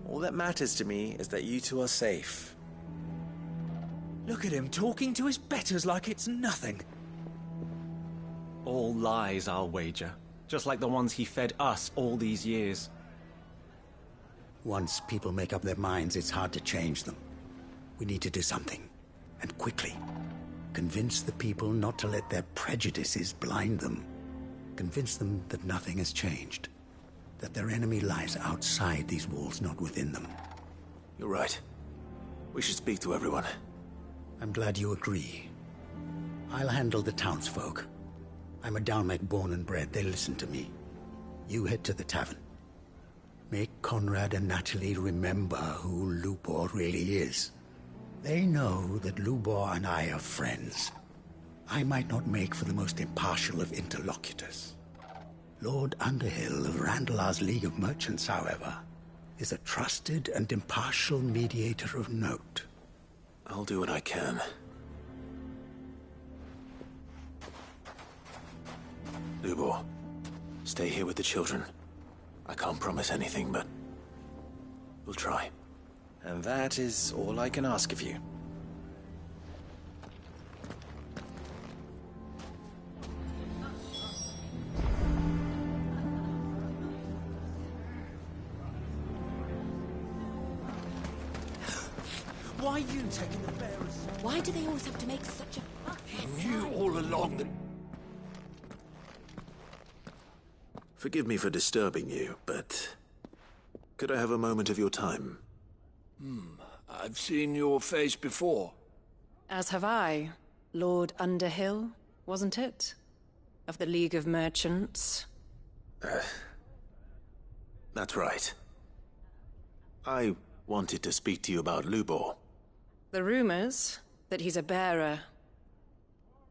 All that matters to me is that you two are safe. Look at him talking to his betters like it's nothing. All lies, I'll wager. Just like the ones he fed us all these years. Once people make up their minds, it's hard to change them. We need to do something, and quickly. Convince the people not to let their prejudices blind them. Convince them that nothing has changed. That their enemy lies outside these walls, not within them. You're right. We should speak to everyone. I'm glad you agree. I'll handle the townsfolk. I'm a Dalmek born and bred. They listen to me. You head to the tavern. Make Conrad and Natalie remember who Lubor really is. They know that Lubor and I are friends. I might not make for the most impartial of interlocutors. Lord Underhill of Randalar's League of Merchants, however, is a trusted and impartial mediator of note. I'll do what I can. Lubor, stay here with the children. I can't promise anything, but we'll try. And that is all I can ask of you. Why are you taking the bearers? Why do they always have to make such a fuss? He knew all along that... Forgive me for disturbing you, but could I have a moment of your time? I've seen your face before. As have I. Lord Underhill, wasn't it? Of the League of Merchants. That's right. I wanted to speak to you about Lubor. The rumors that he's a bearer.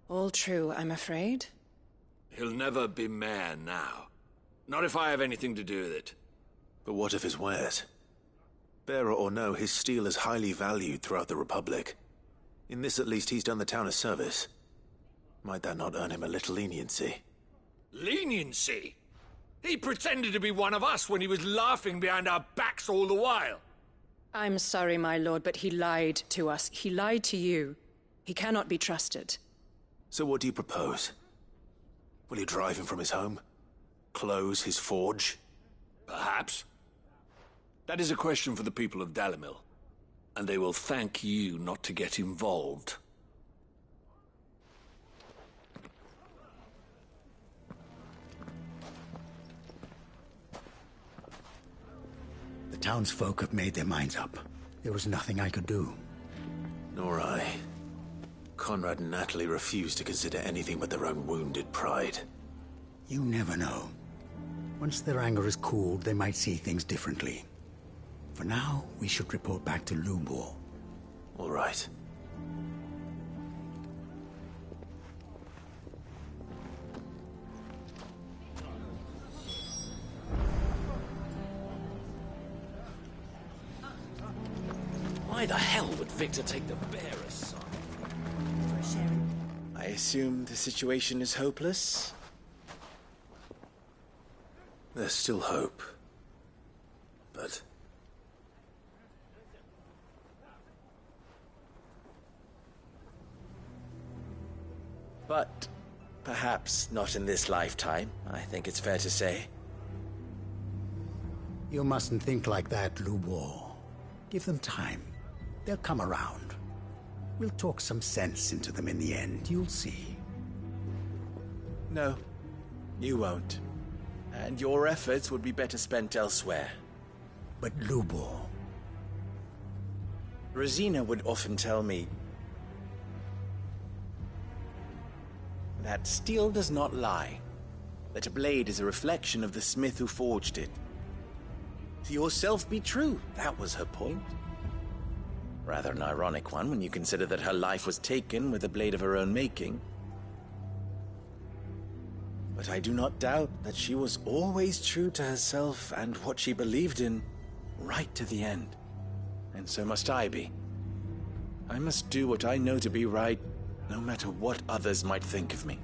All true, I'm afraid. He'll never be mayor now. Not if I have anything to do with it. But what of his wares? Bearer or no, his steel is highly valued throughout the Republic. In this at least he's done the town a service. Might that not earn him a little leniency? Leniency? He pretended to be one of us when he was laughing behind our backs all the while. I'm sorry, my lord, but he lied to us. He lied to you. He cannot be trusted. So what do you propose? Will you drive him from his home? Close his forge? Perhaps. That is a question for the people of Dalimil. And they will thank you not to get involved. The townsfolk have made their minds up. There was nothing I could do. Nor I. Conrad and Natalie refused to consider anything but their own wounded pride. You never know. Once their anger is cooled, they might see things differently. For now, we should report back to Lubor. All right. Why the hell would Victor take the bearer's side? I assume the situation is hopeless? There's still hope. But... But perhaps not in this lifetime, I think it's fair to say. You mustn't think like that, Lubor. Give them time. They'll come around. We'll talk some sense into them in the end, you'll see. No, you won't. And your efforts would be better spent elsewhere. But Lubor... Rosina would often tell me that steel does not lie, that a blade is a reflection of the smith who forged it. To yourself be true, that was her point. Rather an ironic one when you consider that her life was taken with a blade of her own making. But I do not doubt that she was always true to herself and what she believed in, right to the end. And so must I be. I must do what I know to be right, no matter what others might think of me.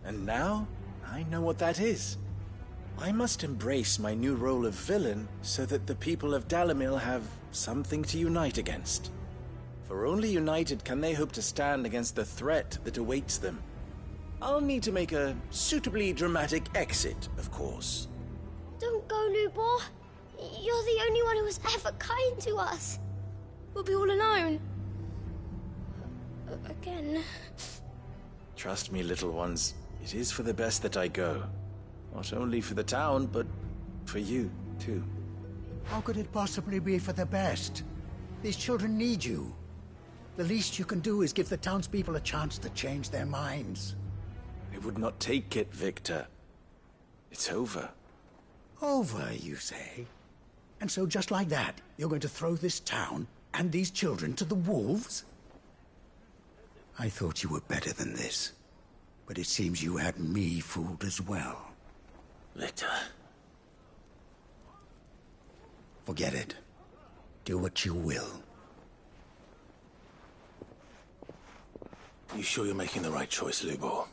And now, I know what that is. I must embrace my new role of villain so that the people of Dalimil have something to unite against. For only united can they hope to stand against the threat that awaits them. I'll need to make a suitably dramatic exit, of course. Don't go, Lubor. You're the only one who was ever kind to us. We'll be all alone. Again. Trust me, little ones. It is for the best that I go. Not only for the town, but for you, too. How could it possibly be for the best? These children need you. The least you can do is give the townspeople a chance to change their minds. I would not take it, Victor. It's over. Over, you say? And so just like that, you're going to throw this town and these children to the wolves? I thought you were better than this. But it seems you had me fooled as well. Victor. Forget it. Do what you will. You sure you're making the right choice, Lubor?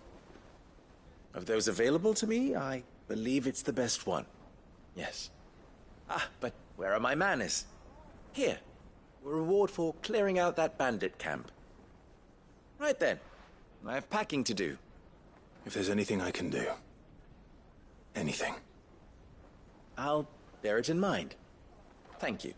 Of those available to me, I believe it's the best one. Yes. Ah, but where are my manners? Here. A reward for clearing out that bandit camp. Right then. I have packing to do. If there's anything I can do. Anything. I'll bear it in mind. Thank you.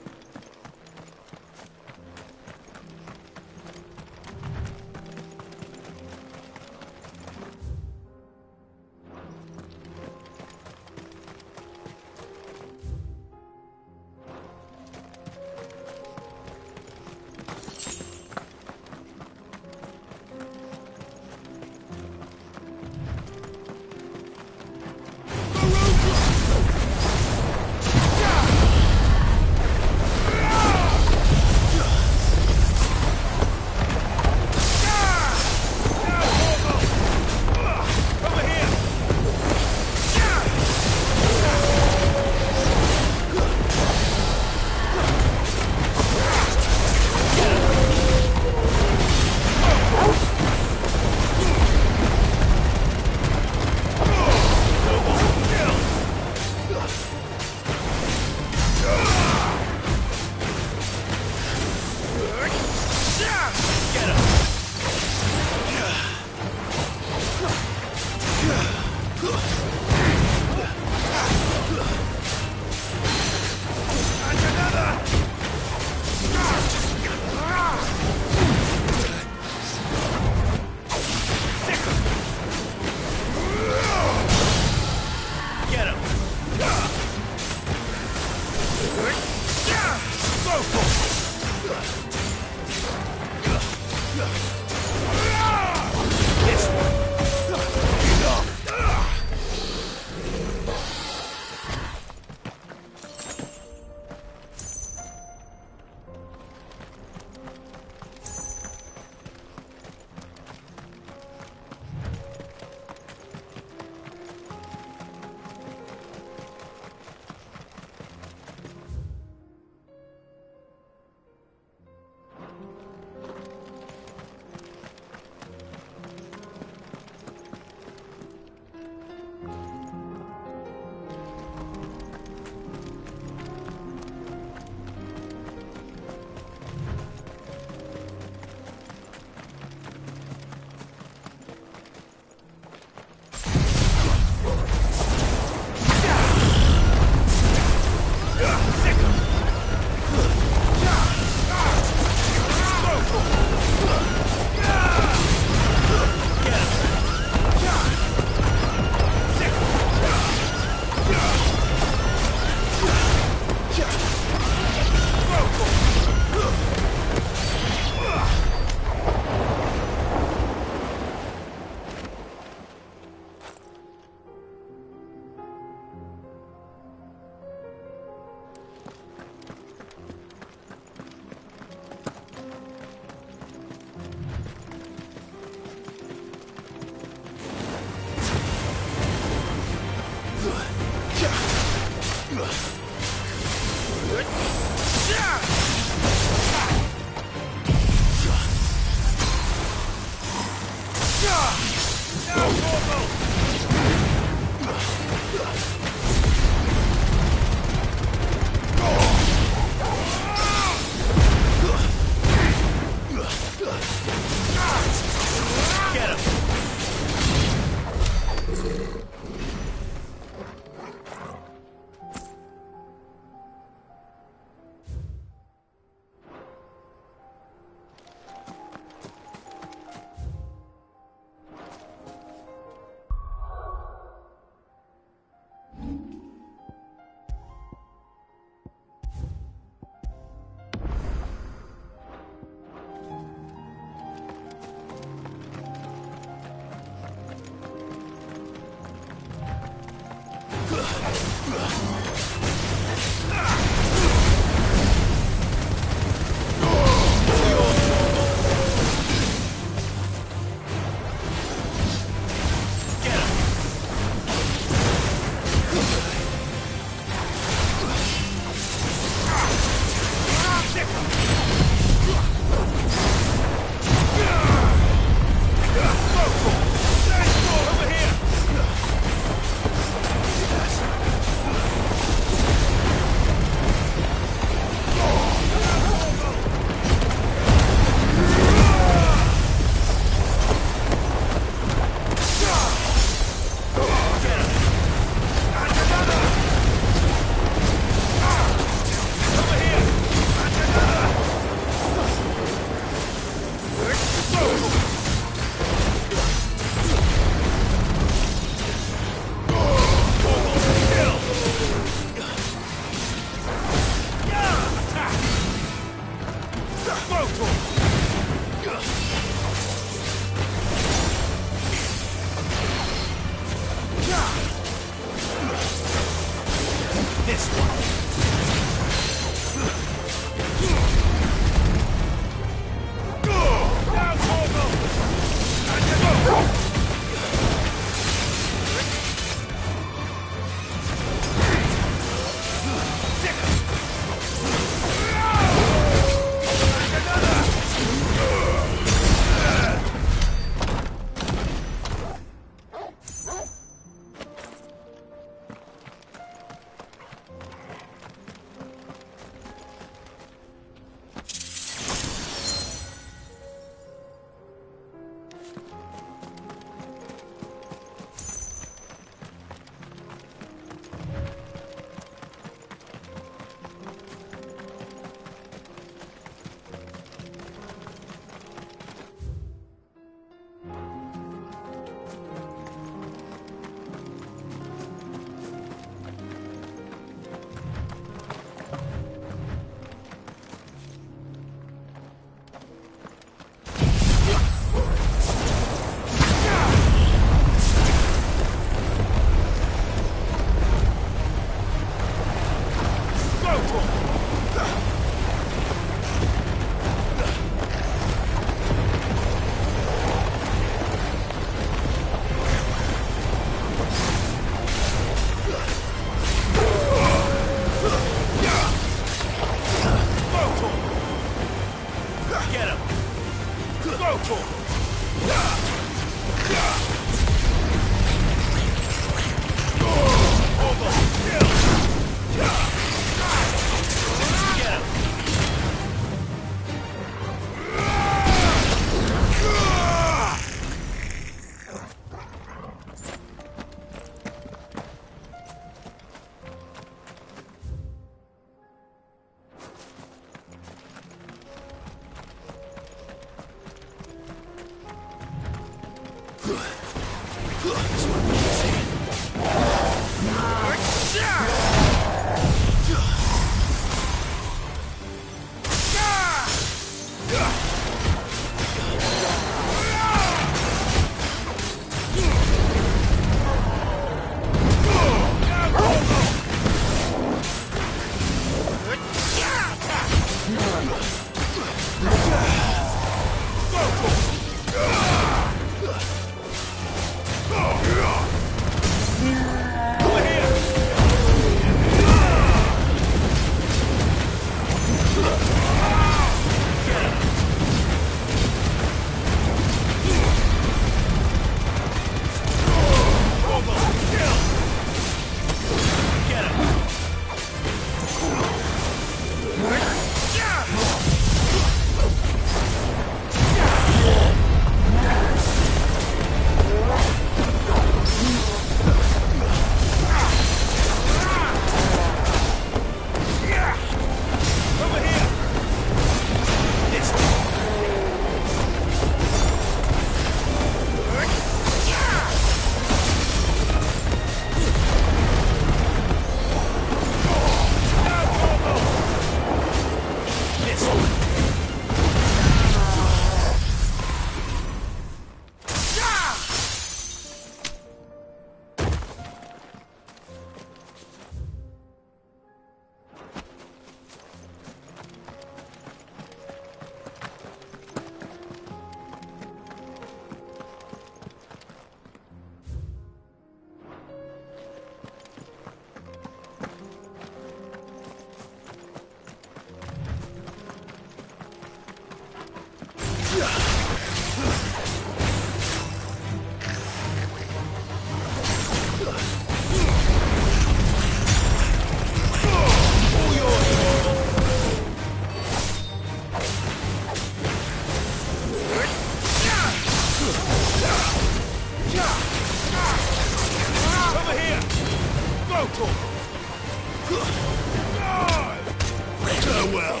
Farewell.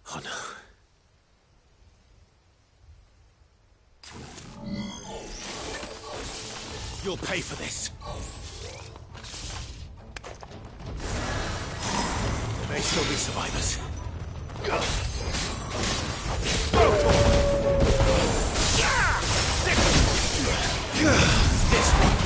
Oh no. You'll pay for this. There may still be survivors. This one.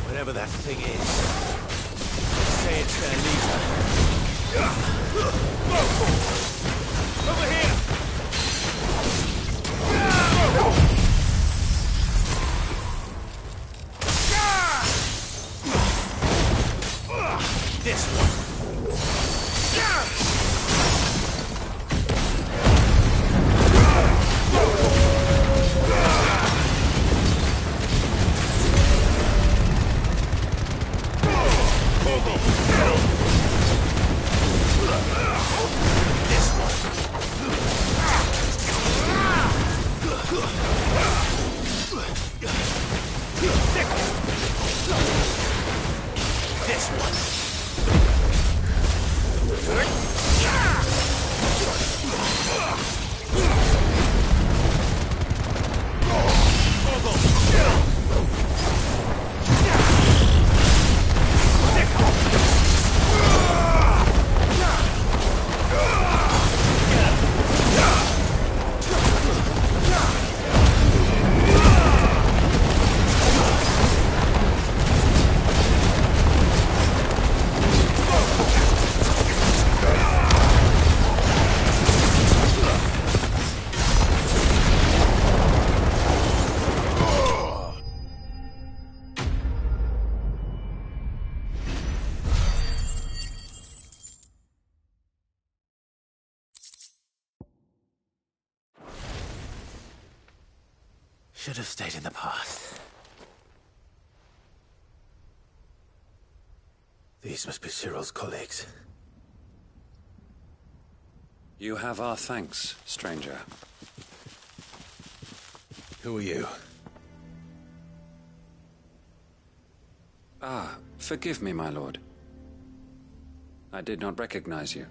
Whatever that thing is, say it's their leader. Over here! This one. Should have stayed in the past. These must be Cyril's colleagues. You have our thanks, stranger. Who are you? Ah, forgive me, my lord. I did not recognize you.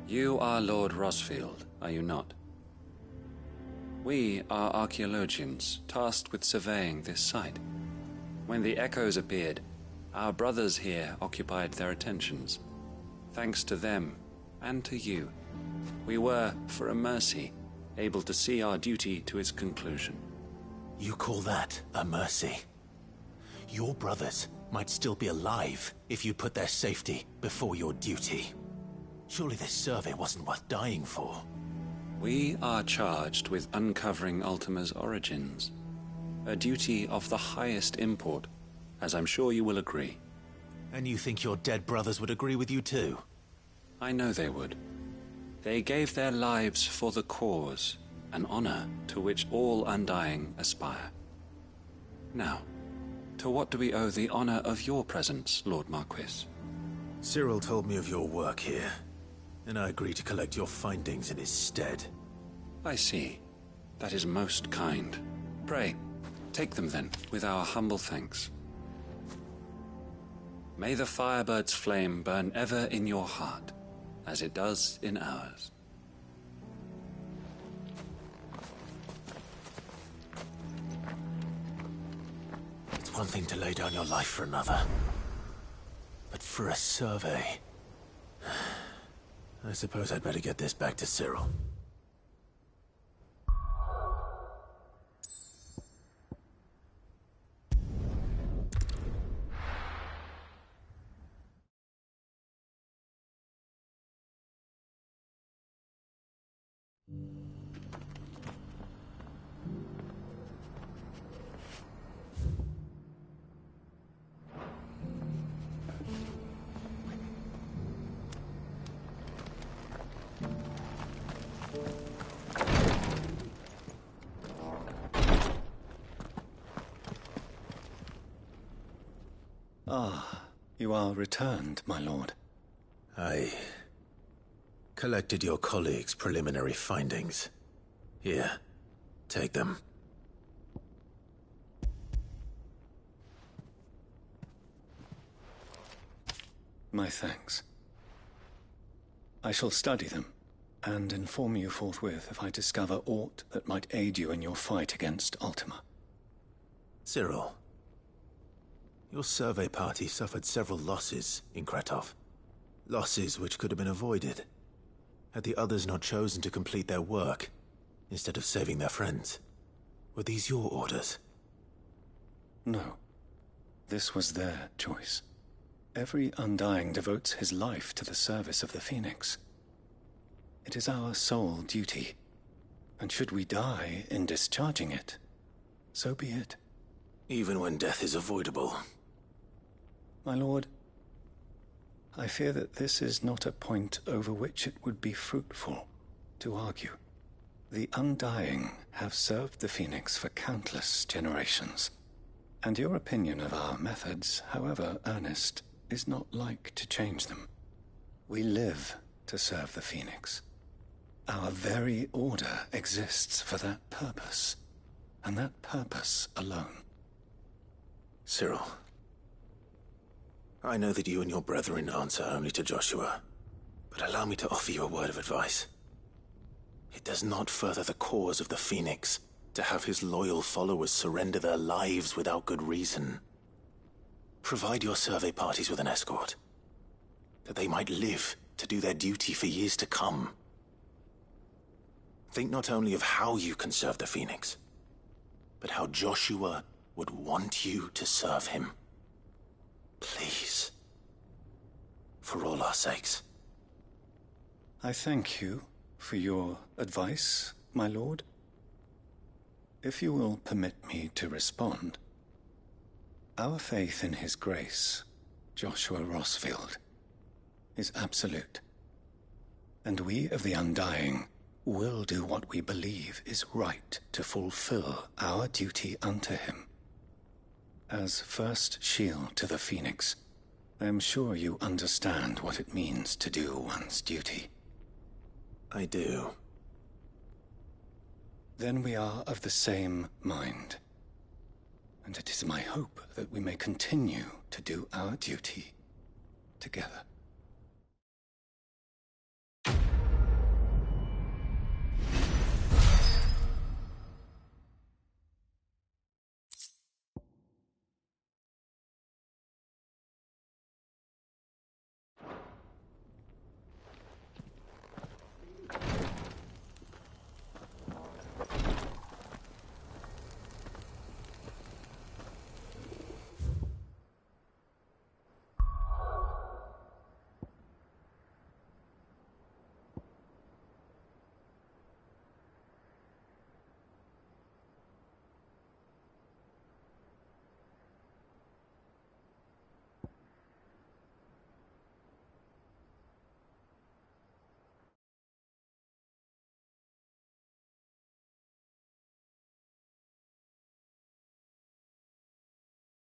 You are Lord Rosfield, are you not? We are archaeologians, tasked with surveying this site. When the echoes appeared, our brothers here occupied their attentions. Thanks to them, and to you, we were, for a mercy, able to see our duty to its conclusion. You call that a mercy? Your brothers might still be alive if you put their safety before your duty. Surely this survey wasn't worth dying for. We are charged with uncovering Ultima's origins. A duty of the highest import, as I'm sure you will agree. And you think your dead brothers would agree with you too? I know they would. They gave their lives for the cause, an honor to which all Undying aspire. Now, to what do we owe the honor of your presence, Lord Marquis? Cyril told me of your work here, and I agreed to collect your findings in his stead. I see. That is most kind. Pray, take them then, with our humble thanks. May the Firebird's flame burn ever in your heart, as it does in ours. It's one thing to lay down your life for another, but for a survey... I suppose I'd better get this back to Cyril. Ah, you are returned, my lord. I collected your colleagues' preliminary findings. Here, take them. My thanks. I shall study them, and inform you forthwith if I discover aught that might aid you in your fight against Ultima. Cyril, your survey party suffered several losses in Kretov. Losses which could have been avoided, had the others not chosen to complete their work, instead of saving their friends. Were these your orders? No. This was their choice. Every Undying devotes his life to the service of the Phoenix. It is our sole duty, and should we die in discharging it, so be it. Even when death is avoidable. My lord, I fear that this is not a point over which it would be fruitful to argue. The Undying have served the Phoenix for countless generations, and your opinion of our methods, however earnest, is not like to change them. We live to serve the Phoenix. Our very order exists for that purpose, and that purpose alone. Cyril, I know that you and your brethren answer only to Joshua, but allow me to offer you a word of advice. It does not further the cause of the Phoenix to have his loyal followers surrender their lives without good reason. Provide your survey parties with an escort, that they might live to do their duty for years to come. Think not only of how you can serve the Phoenix, but how Joshua would want you to serve him. Please. For all our sakes. I thank you for your advice, my lord. If you will permit me to respond, our faith in his grace, Joshua Rosfield, is absolute, and we of the Undying will do what we believe is right to fulfill our duty unto him. As first shield to the Phoenix, I am sure you understand what it means to do one's duty. I do. Then we are of the same mind. And it is my hope that we may continue to do our duty together.